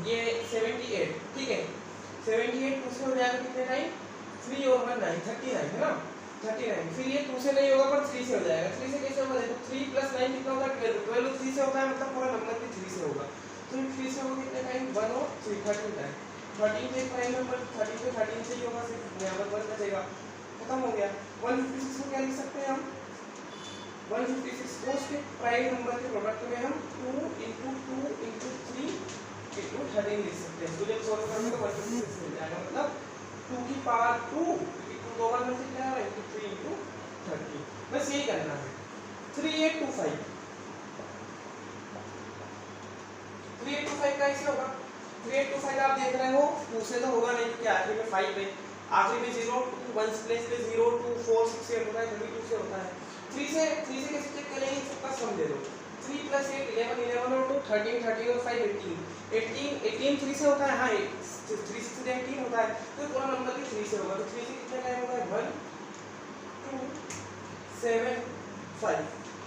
ये 78, ठीक है, 78 2 से हो जाएगा कितने टाइम, 3 और 1 9 39 है ना, 39। फिर ये 2 से नहीं होगा पर 3 से हो जाएगा। 3 से कैसे होगा, देखो 3 + 9 कितना होगा, 12। 12 3 से होता है, मतलब पूरा नंबर भी 3 से होगा। तो 3 से होगा कितने टाइम, 1 और 3 13 टाइम। 13 से प्राइम नंबर, 13 से 13 से ही होगा, सिर्फ यहाँ पर 1 बचेगा, खत्म हो गया। 156 को क्या लिख सकते हैं हम, 156 को उसके प्राइम नंबर के प्रोडक्ट में हम 2 इंटू 2 इंटू 3 इंटू 13 लिख सकते हैं। तो जब सॉल्व करोगे तो 156 मिल जाएगा, मतलब 2 की पावर 2 इंटू 2 बार मल्टीप्लाई है इंटू 3 इंटू 30। बस यही करना है। 3825 का ऐसे होगा। 3825 आप देख रहे हो 2 से तो होगा नहीं क्योंकि आखिर में 5 है, आखिर में 0 2 1 प्लेस पे 0 2 4 6 से होता है, 32 से होता है। 3 से कैसे चेक करेंगे, सबका सम दे दो। 3 + 8 11 11 और 2 13 13 और 5 18 18 3 से होता है, हाँ 3 6 से 18 होता है, तो पूरा नंबर भी 3 से होगा। तो 3 से कितना टाइम होगा, 1 2 7 5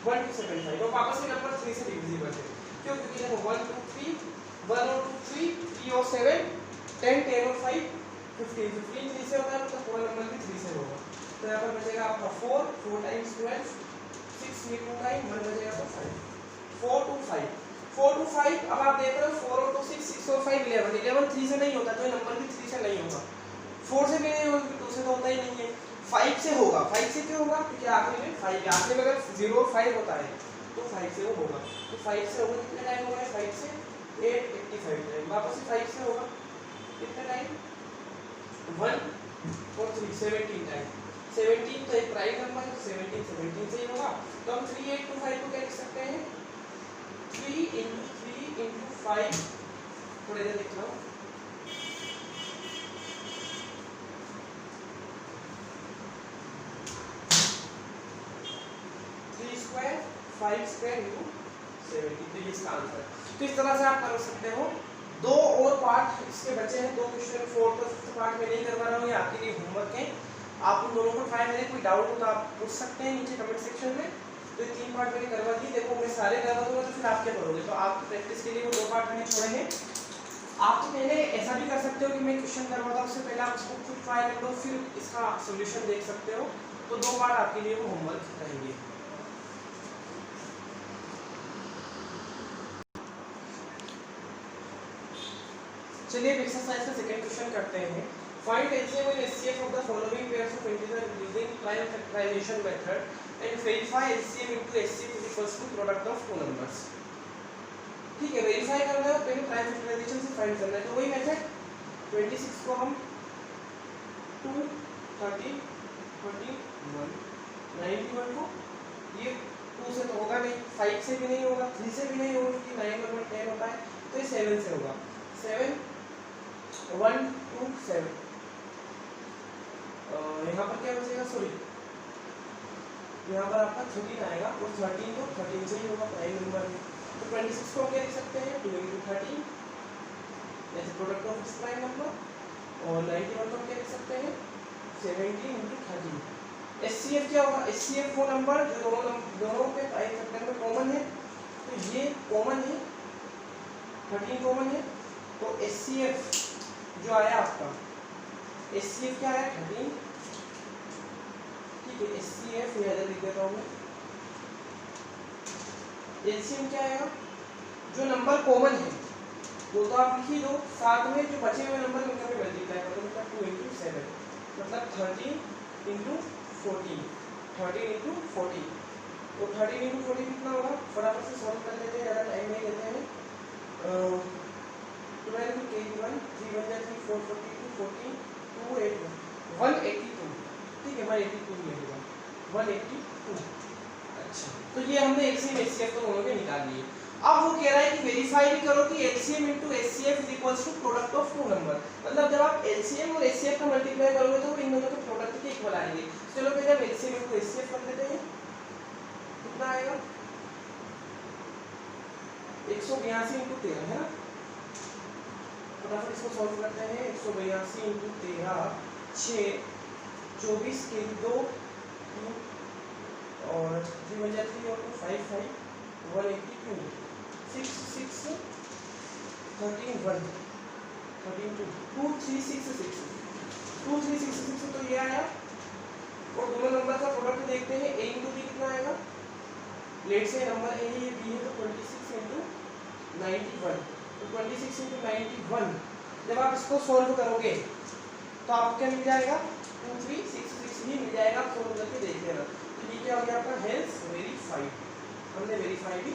1 2 7 5, और वापस से नंबर 3 से डिविजिबल है, क्यों, क्योंकि देखो 1 2 3 1 और 2 3 3 और 7 10 10 और 5 15 15 3 से होता है, मतलब पूरा नंबर भी 3 से होगा। तो यहाँ पर बचेगा आपका 4 4 टाइम्स 12 6 में 2 टाइम 1 बचेगा तो 5 4 2 5 4 2 5। अब आप देख रहे हो 4 और 2 6 6 और 5 11 11 3 से नहीं होता, तो ये नंबर भी 3 से नहीं होगा। 4 से भी नहीं होगा क्योंकि 2 से तो होता ही नहीं है। 5 से होगा, 5 से क्यों होगा, क्योंकि आखिरी में 5, आखिरी में अगर 0 और 5 होता है तो 5 से वो होगा। तो 5 से होगा कितने टाइम होगा, 5 से 8 85 टाइम, वापस से 5 से होगा कितने टाइम, 1 और 3 17 टाइम। 17 तो एक प्राइम नंबर है, 17 से ही होगा। तो हम 3825 को क्या लिख सकते हैं, 3 इंटू 5, थोड़ी देर लिख लो, 3 स्क्वायर 5 स्क्वायर इंटू 70, तो ये इसका आंसर है। तो इस तरह से आप कर सकते हो। 2 और पार्ट इसके बचे हैं, 2 क्वेश्चन 4th और 5th पार्ट में नहीं करवा रहा हूँ, ये आपके लिए होमवर्क है। आप उन दोनों को ट्राई करें, कोई डाउट हो तो आप पूछ सकते हैं नीचे कमेंट सेक्शन में। तो ये 3 पार्ट मैंने करवा दिए, देखो मैं सारे करवा दूंगा तो फिर आप क्या करोगे, तो आपकी प्रैक्टिस के लिए वो 2 पार्ट मैंने छोड़े हैं। आप तो पहले ऐसा भी कर सकते हो कि मैं क्वेश्चन करवाता हूँ, उससे पहले आप इसको खुद ट्राई कर लो, फिर इसका सोल्यूशन देख सकते हो। तो 2 पार्ट आपके लिए वो होमवर्क रहेंगे। चलिए एक्सरसाइज का सेकंड क्वेश्चन करते हैं। Find LCM and HCF of the following pairs of integer using prime factorization method and verify LCM into HCF is equals to product of two numbers. ठीक है, वेरीफाई करना है, पहले प्राइम फैक्टराइजेशन से find करना है। तो वही मेथड 26 को हम 2 30 41 91 को, ये 2 से तो होगा नहीं, 5 से भी नहीं होगा, 3 से भी नहीं होगा क्योंकि 9 और 10 होता है, तो ये 7 से होगा। 7 1 2 7, यहाँ पर क्या बचेगा, सॉरी यहाँ पर आपका 13 आएगा, और 13 तो 13 से ही होगा, प्राइम नंबर में। तो 26 को क्या लिख सकते हैं, 2 इंटू 13 जैसे प्रोडक्ट ऑफ इस प्राइम नंबर, और 91 को क्या लिख सकते हैं 17 इंटू 13। एचसीएफ क्या होगा, एचसीएफ वो नंबर जो दोनों के प्राइम फैक्टर में कॉमन है, तो ये कॉमन है, 13 कॉमन है, तो एचसीएफ जो आया आपका, एचसीएफ क्या आया 13, ठीक है, एचसीएफ इधर लिख देता हूँ मैं। एलसीएम क्या आएगा, जो नंबर कॉमन है वो तो आप लिख ही दो, साथ में जो बचे हुए नंबर उनका भी मल्टीप्लाई कर दो, मतलब 2 इंटू 7, मतलब 13 इंटू 14, 13 इंटू 14, तो 13 इंटू 14 कितना होगा, फटाफट से सॉल्व कर लेते हैं, ज़्यादा टाइम नहीं लेते हैं। 12 kg1 3 1 3 4 42 14 2 8 182, ठीक है 182 मिलेगा 182। अच्छा तो ये हमने एलसीएम एचसीएफ तो दोनों के निकाल लिए। अब वो कह रहा है कि वेरीफाई भी करो कि LCM into HCF is equals to product of two number, मतलब जब आप एलसीएम और एचसीएफ का मल्टीप्लाई करोगे तो वो इन दोनों के प्रोडक्ट के इक्वल आएंगे। चलो पहले हम एलसीएम इनटू एचसीएफ कर लेते हैं, कितना आएगा 182 इंटू 13 है ना, फटाफट इसको सॉल्व करते हैं। 182 इंटू 13 6 24 के 2 और 3 1 3 और 2 5 5 182 6 6 13 1 13 2 2 3 6 6 2 3 6 6 तो ये आया। और दोनों नंबर का प्रोडक्ट देखते हैं, a इंटू b कितना आएगा, लेट से नंबर a है b है तो 26 इंटू 91, तो 26 इंटू 91 जब आप इसको सॉल्व करोगे तो आपको क्या मिल जाएगा 2366 ही मिल जाएगा। आप सॉल्व करके देख लेना। तो ये क्या हो गया आपका हेल्स वेरीफाइड, हमने वेरीफाई भी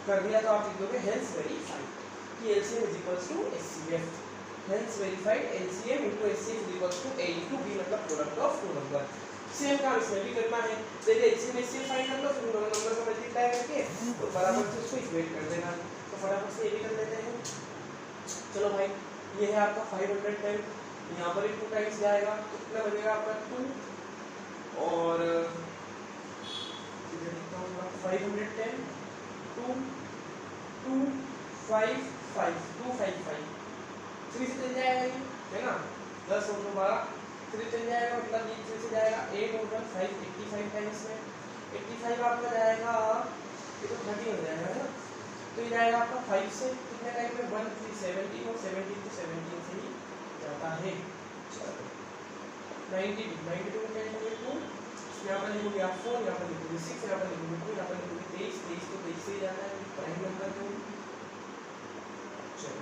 कर दिया। तो आप लिख दोगे हेल्स वेरीफाइड कि LCM is equals to HCF, hence verified LCM into HCF is equals to a into b, मतलब product of two number. Same काम इसमें भी करना है, पहले एलसीएम एचसीएफ फाइंड कर लो, फिर दोनों नंबर का मल्टीप्लाई करके और बराबर से उसको इक्वेट कर देना। तो फटाफट से ये भी कर लेते हैं। चलो भाई ये है आपका 510, यहाँ पर 2 टाइम्स जाएगा तो कितना बनेगा आपका 2 और 510 2 2 5 5 2 5 5 3 से चल जाएगा ये है ना, 10 और 12 3 चल जाएगा, मतलब ये 3 से जाएगा 8 और 1 5 85 टाइम्स में 85 आपका जाएगा, ये तो 30 हो जाएगा है ना, तो ये जाएगा आपका 5 से कितने टाइम में 1 3 17 और 17 तो 17 से ही जाता है। चलो 92 92 में क्या लिखोगे 2, यहाँ पर लिखोगे आप 4, यहाँ पर लिखोगे 6, यहाँ पर लिखोगे 2, यहाँ पर लिखोगे 23 23 तो 23 से ही जाता है प्राइम नंबर को। चलो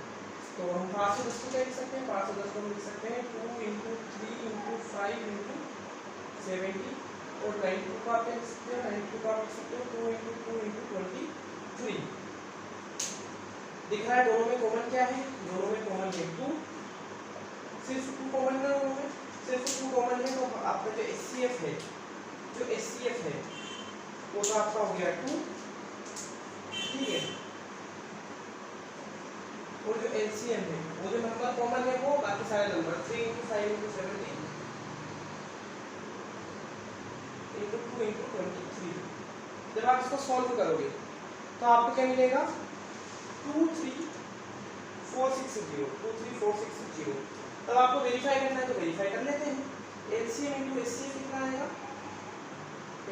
तो हम 510 को क्या लिख सकते हैं, 510 को लिख सकते हैं 2 इंटू 3 इंटू 5 इंटू 70 और 92 को आप लिख सकते हैं, 92 को आप लिख सकते हो 2 इंटू 2 इंटू 23। दिख रहा है दोनों में कॉमन क्या है, दोनों में कॉमन है 2, सिर्फ 2 कॉमन ना, दोनों में सिर्फ 2 कॉमन है, तो आपका जो एचसीएफ है, जो एचसीएफ है वो तो आपका हो गया 2, ठीक है, और जो एलसीएम है वो जो नंबर कॉमन है वो बाकी सारे number 3 into 5 into 70 into 2 into 23। जब आप इसको सॉल्व करोगे तो आपको क्या मिलेगा 23460 23460। तब आपको वेरीफाई करना है तो वेरीफाई कर लेते हैं। एलसीएम इंटू एचसीएफ कितना आएगा,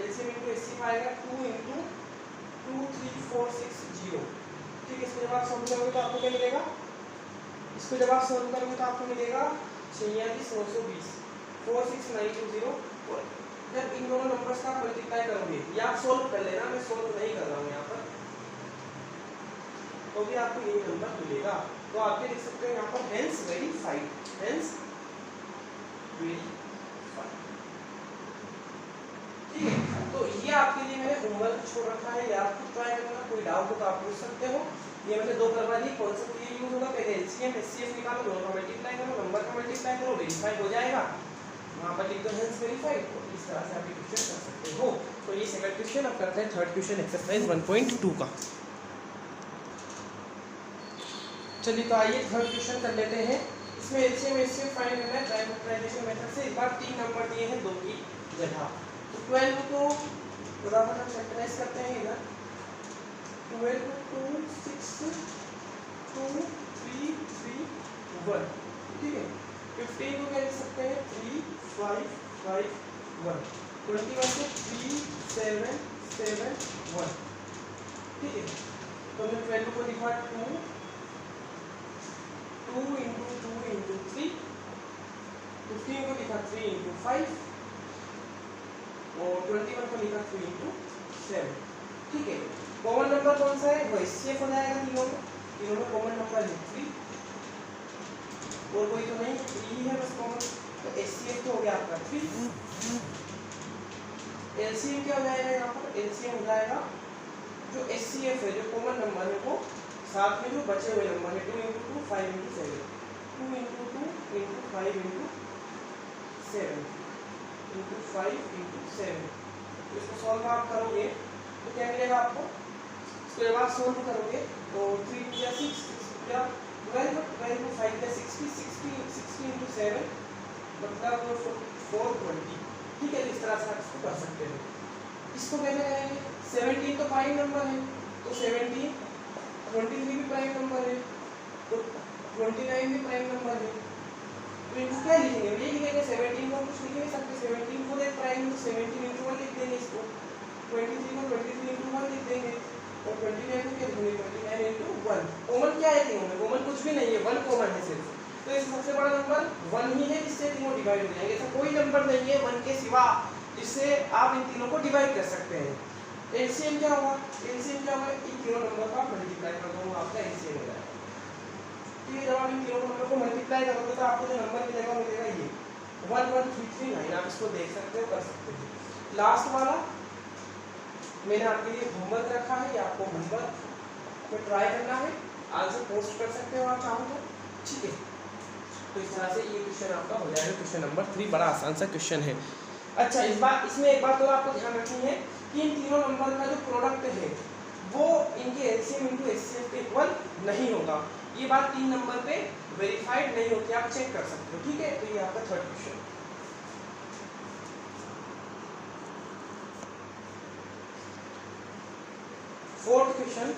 एलसीएम इंटू एचसीएफ आएगा 2 इंटू 23460, ठीक है। इसको जब आप सॉल्व करोगे तो आपको क्या मिलेगा, इसको जब आप सॉल्व करोगे तो आपको मिलेगा 96920 46920। और जब इन दोनों नंबर्स का मल्टीप्लाई करोगे या आप सॉल्व कर लेना, मैं सॉल्व नहीं कर रहा हूँ यहाँ पर, तो भी आपको यही नंबर मिलेगा। तो आप ये लिख सकते हैं यहाँ पर हेंस वेरीफाइड, हेंस वेरीफाइड, ठीक है। तो ये आपके लिए मैंने होमवर्क छोड़ रखा है, या आप खुद ट्राई करना, कोई डाउट हो तो आप पूछ सकते हो। ये मैंने 2 करवा दी, कॉन्सेप्ट ये यूज होगा, पहले एलसीएम एचसीएफ निकालो, दोनों का मल्टीप्लाई करो, नंबर का मल्टीप्लाई करो, वेरीफाई हो जाएगा, वहां पर लिख दो हेंस वेरीफाइड। तो इस तरह से आप ये क्वेश्चन कर सकते हो। तो ये सेकंड क्वेश्चन, अब करते हैं थर्ड क्वेश्चन एक्सरसाइज 1.2 का। चलिए तो आइए थर्ड क्वेश्चन कर लेते हैं। इसमें एलसीएम एचसीएफ फाइंड करना है ट्राइमेट्राइजेशन मेथड से। इस बार 3 नंबर दिए हैं 2 की जगह, तो 12 को बराबर हम फैक्टराइज करते हैं इधर, 12 को 2 6 2 3 3 1, ठीक है। 15 को क्या लिख सकते हैं 3 5 5 1, 21 को 3 7 7 1, ठीक है। तो मैं 12 को लिखा 2 इंटू 2 इंटू 3, 15 को लिखा 3 इंटू 5 और 21 को लिखा 3 इंटू 7, ठीक है। कॉमन नंबर कौन सा है, वो एचसीएफ हो जाएगा, तीनों में कॉमन नंबर है 3 और कोई तो नहीं, 3 है बस कॉमन, तो एचसीएफ तो हो गया आपका 3। एलसीएम क्या हो जाएगा यहाँ पर, एलसीएम हो जाएगा जो एचसीएफ है, जो कॉमन नंबर है, वो साथ में जो बचे हुए नंबर है 2 × 2 5 × 7, 2 × 2 × 5 × 7 × 5 × 7। तो इसको सॉल्व आप करोगे तो क्या मिलेगा आपको, इसको जब आप सॉल्व करोगे तो 3 या 6 या 12 12 5 या 60 × 7 मतलब 420। ठीक है, इस तरह से आप इसको कर सकते हो। इसको कैसे करेंगे, 17 तो प्राइम नंबर है तो 17, 23 भी प्राइम नंबर है तो 29 भी प्राइम नंबर है, तो इनको क्या लिखेंगे, ये लिखेंगे 17 को कुछ लिख नहीं सकते, 17 को एक प्राइम तो 17 × 1 लिख देंगे इसको, 23 को 23 × 1 लिख देंगे और 29 को क्या लिखेंगे 29 × 1। कॉमन क्या है तीनों में, कॉमन कुछ भी नहीं है, 1 कॉमन है सिर्फ, तो इस सबसे बड़ा नंबर 1 ही है जिससे तीनों डिवाइड हो जाएंगे। ऐसा कोई नंबर नहीं है 1 के सिवा जिससे आप इन तीनों को डिवाइड कर सकते हैं। एलसीएम क्या होगा, एलसीएम क्या होगा, इन तीनों नंबर का मल्टीप्लाई कर दो आपका एलसीएम हो जाएगा। तो ये जब आप इन तीनों नंबर को मल्टीप्लाई करोगे तो आपको जो नंबर मिलेगा ये 11339। आप इसको देख सकते हो, कर सकते हो। लास्ट वाला मैंने आपके लिए होमवर्क रखा है, ये आपको होमवर्क में ट्राई करना है, आंसर पोस्ट कर सकते हो आप चाहो तो, ठीक है। तो इस तरह से ये क्वेश्चन आपका हो जाएगा, क्वेश्चन नंबर 3, बड़ा आसान सा क्वेश्चन है। अच्छा, इस बार इसमें एक बात तो आपको ध्यान रखनी है कि इन तीनों नंबर का जो प्रोडक्ट है वो इनके एलसीएम × एचसीएफ के इक्वल नहीं होगा। ये बात 3 नंबर पे वेरीफाइड नहीं होती, आप चेक कर सकते हो, ठीक है। तो ये आपका थर्ड क्वेश्चन। फोर्थ क्वेश्चन,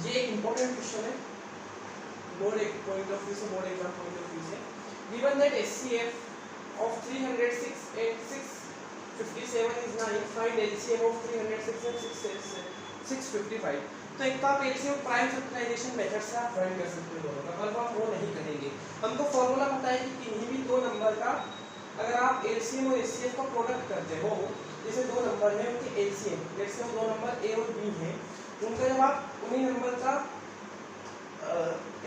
ये एक इंपॉर्टेंट क्वेश्चन है बोर्ड एक पॉइंट ऑफ व्यू से, board exam point of view से। Given that HCF of 306 and 657 is 9, find LCM of 306 and 655। तो एक तो आप LCM प्राइम फैक्टराइजेशन मेथड से आप फाइंड कर सकते हो, मतलब हम वो नहीं करेंगे। हमको फॉर्मूला पता है कि किन्हीं भी दो नंबर का अगर आप LCM और HCF का प्रोडक्ट करते हो, जैसे दो नंबर है उनके LCM, जैसे हम दो नंबर A और B है, उनका जब आप उन्हीं नंबर का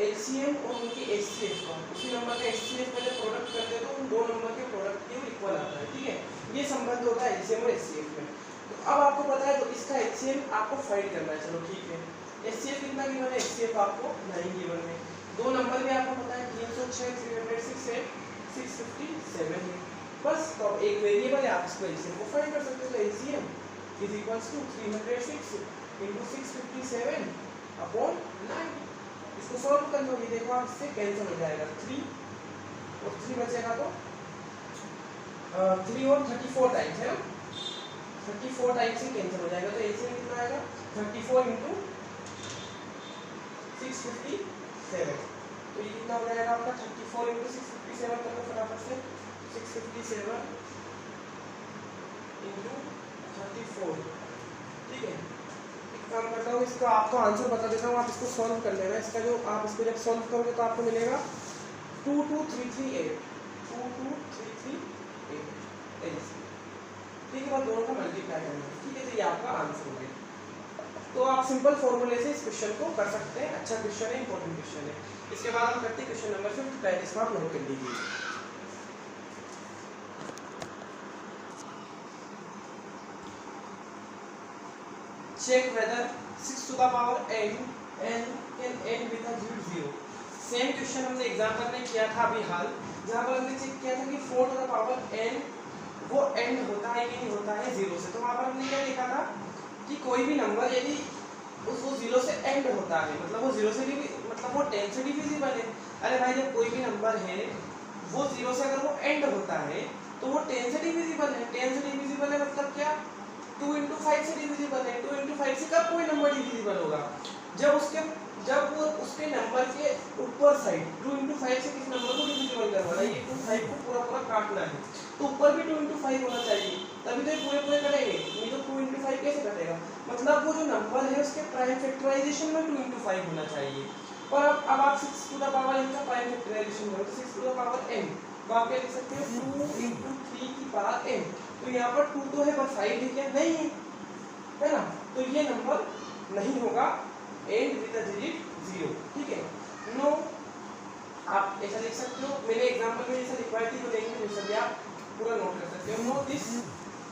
LCM और उनकी HCF का, उसी नंबर का HCF का जब प्रोडक्ट करते हैं तो उन दो नंबर के प्रोडक्ट के इक्वल आता है, ठीक है। ये संबंध होता है LCM और HCF में। तो अब आपको पता है तो इसका HCM आपको फाइंड करना है, चलो ठीक है। HCF कितना गिवन है, HCF आपको 9 गिवन है, दो नंबर भी आपको पता है 306 306 है 657 है, बस। तो अब एक वेरिएबल है, आप इसको LCM को फाइंड कर सकते हो। तो LCM = 306 × 657 अपॉन 9। इसको सॉल्व कर लो, ये देखो आप इससे कैंसिल हो जाएगा, 3 और 3 बचेगा तो 3 और 34 टाइम्स है ना, 34 टाइम्स से कैंसिल हो जाएगा। तो एलसीएम कितना आएगा 34 × 657। तो ये कितना हो जाएगा आपका 34 × 657 कर लो फटाफट से, 657 × 34, ठीक है। काम करता हूँ, इसका आपको आंसर बता देता हूँ, आप इसको सॉल्व कर लेना। इसका जो आप इसको जब सॉल्व करोगे तो आपको मिलेगा 22338, 22338, ठीक है। दोनों का मल्टीप्लाई करना है, ठीक है। तो ये आपका आंसर हो गया। तो आप सिंपल फॉर्मूले से इस क्वेश्चन को कर सकते हैं, अच्छा क्वेश्चन है, इंपॉर्टेंट क्वेश्चन है। इसके बाद हम करते हैं क्वेश्चन नंबर 5, पहले इसको आप नोट कर लीजिए। Check whether 6 to the power n can end with a 0। Same question हमने एग्जांपल में किया था अभी हाल, जहाँ पर हमने चेक किया था कि 4 to the power n वो एंड होता है कि नहीं होता है 0 से। तो वहाँ पर हमने क्या लिखा था कि कोई भी नंबर यदि उसको 0 से एंड होता है, मतलब वो 0 से भी, मतलब वो 10 से डिविजिबल है। अरे भाई, जब कोई भी नंबर है वो 0 से अगर वो एंड होता है तो वो 10 से डिविजिबल है। 10 से डिविजिबल है मतलब क्या, 2 × 5 से डिविजिबल है। 2 × 5 से कब कोई नंबर डिविजिबल होगा, जब वो उसके नंबर के ऊपर साइड 2 × 5 से किस नंबर को डिविजिबल करवाना है, ये 2 5 को पूरा पूरा काटना है, तो ऊपर भी 2 × 5 होना चाहिए, तभी तो ये पूरे पूरे कटेंगे, नहीं तो 2 × 5 कैसे कटेगा। मतलब वो जो नंबर है उसके प्राइम फैक्टराइजेशन में 2 × 5 होना चाहिए। और अब आप 6 to the power n का प्राइम फैक्टराइजेशन करो तो 6 to the power n, तो आप क्या लिख सकते हो 2 × 3 की पावर n। तो यहाँ पर 2 तो है पर 5 है क्या, नहीं है ना, तो ये नंबर नहीं होगा एंड विद अ डिजिट 0, ठीक है। नो, आप ऐसा लिख सकते हो, मैंने एग्जांपल में जैसा लिखवाई थी तो देखिए जैसा भी आप पूरा नोट कर सकते हो। नो दिस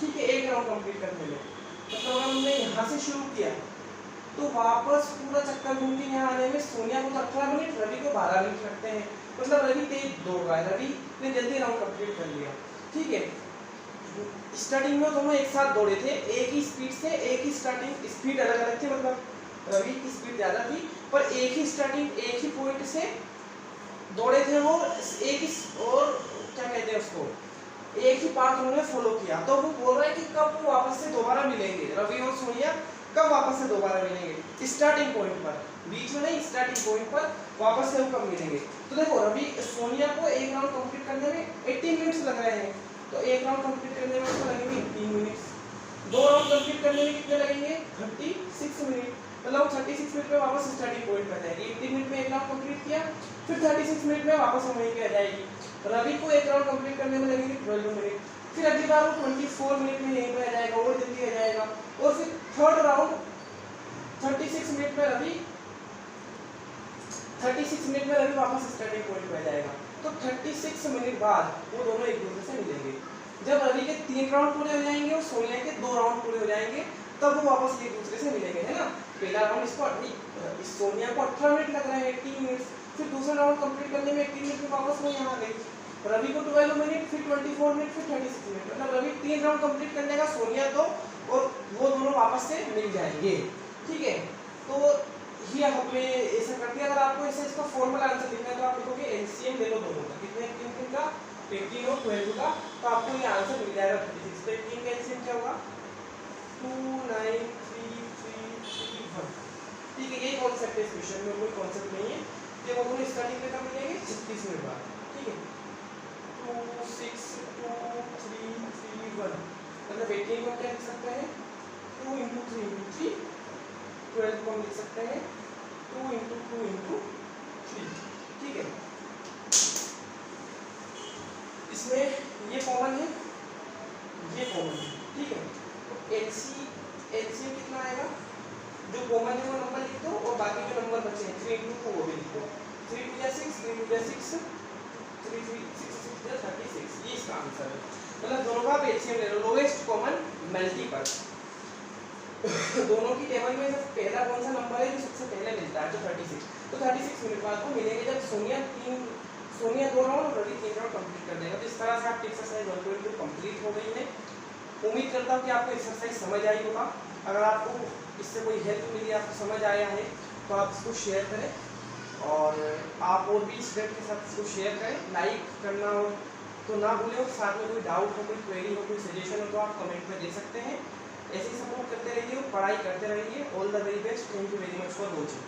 ठीक है, एक राउंड कंप्लीट करने में। मतलब अगर हमने यहाँ से शुरू किया तो वापस पूरा चक्कर घूम के यहाँ आने में सोनिया को 18 मिनट, रवि को 12 मिनट लगते हैं। मतलब रवि तेज दौड़ रहा है, रवि ने जल्दी राउंड कंप्लीट कर लिया। ठीक है, स्टार्टिंग में दोनों एक साथ दौड़े थे, एक ही स्पीड से, एक ही स्टार्टिंग स्पीड अलग अलग थी, मतलब रवि की स्पीड ज़्यादा थी, पर एक ही स्टार्टिंग एक ही पॉइंट से दौड़े थे वो, एक ही, और क्या कहते हैं उसको, एक ही पाथ उन्होंने फॉलो किया। तो वो बोल रहा है कि कब वो वापस से दोबारा मिलेंगे, रवि और सोनिया कब वापस से दोबारा मिलेंगे, स्टार्टिंग पॉइंट पर, बीच में नहीं, स्टार्टिंग पॉइंट पर वापस से वो कब मिलेंगे। तो देखो रवि सोनिया को एक राउंड कंप्लीट करने में 18 मिनट्स लग रहे हैं, तो एक राउंड कंप्लीट करने में उसको लगेंगे 18 मिनट्स। दो राउंड कंप्लीट करने में कितने लगेंगे, 36 मिनट। मतलब 36 मिनट में वापस स्टार्टिंग पॉइंट पर जाएगी। 18 मिनट में एक राउंड कंप्लीट किया, फिर 36 मिनट में वापस वहीं पे आ जाएगी। रवि को एक राउंड कंप्लीट करने में लगेंगे 12 मिनट, फिर अगली बार वो 24 मिनट में यहीं पे आ जाएगा, और जल्दी आ जाएगा। और फिर थर्ड राउंड 36 मिनट में रवि 36 मिनट में रवि वापस स्टार्टिंग पॉइंट पे आ जाएगा। तो 36 मिनट बाद वो दोनों एक दूसरे से मिलेंगे। जब रवि के 3 राउंड पूरे हो जाएंगे और सोनिया के 2 राउंड पूरे हो जाएंगे, तब वो वापस एक दूसरे से मिलेंगे, है ना। पहला राउंड इसको सोनिया को 18 मिनट लग रहा है, 18 मिनट, फिर दूसरा राउंड कंप्लीट करने में 18 मिनट में वापस वो यहाँ आ गई। रवि को 12 मिनट, फिर 24 मिनट, फिर 36 मिनट, मतलब रवि 3 राउंड कंप्लीट कर लेगा, सोनिया 2, और वो दोनों वापस से मिल जाएंगे। ठीक है, तो ये हमें ऐसा करते हैं। अगर आपको ऐसे इसका फॉर्मूला आंसर लिखना है तो आप लिखोगे एलसीएम ले लो दोनों का, कितने 3 का 18 और 12 का, तो आपको ये आंसर मिल जाएगा 36। तो 18 का एलसीएम क्या होगा, 2933331। ठीक है, यही कॉन्सेप्ट है इस क्वेश्चन में, कोई कॉन्सेप्ट नहीं है। जब हम स्टार्टिंग में कब मिलेंगे, 36 मिनट बाद। ठीक है, 26231, मतलब 18 को क्या लिख सकते हैं, 2 × 3 × 3, 12 को हम लिख सकते हैं 2 × 2 × 3। ठीक है, इसमें ये कॉमन है, ये कॉमन है। ठीक है, तो एलसीएम कितना आएगा, जो कॉमन है वो नंबर लिख दो, और बाकी जो नंबर बचे हैं 3 × 2 वो भी लिख दो। 3 × 2 = 6, 3 × 2 = 6, 3 × 6 = 36। ये इसका आंसर है। मतलब दोनों का एलसीएम ले लो, लोएस्ट कॉमन मल्टीपल। दोनों की टेबल में सबसे पहला कौन सा नंबर है जो सबसे पहले मिलता है, तो 36। तो 36 मिनट बाद को मिलेंगे जब सोनिया 2 राउंड और रवि 3 राउंड कंप्लीट कर देगा। तो इस तरह से आपकी एक्सरसाइज 1.2 कंप्लीट हो गई है। उम्मीद करता हूँ कि आपको एक्सरसाइज समझ आई होगा। अगर आपको इससे कोई हेल्प मिली, आपको समझ आया है, तो आप इसको शेयर करें, और आप और भी स्टूडेंट के साथ इसको शेयर करें। लाइक करना हो तो ना भूलें, और साथ में कोई डाउट हो, कोई क्वेरी हो, कोई सजेशन हो, तो आप कमेंट में दे सकते हैं। ऐसे ही सपोर्ट करते रहिए, पढ़ाई करते रहिए। All the very best, thank you very much for watching.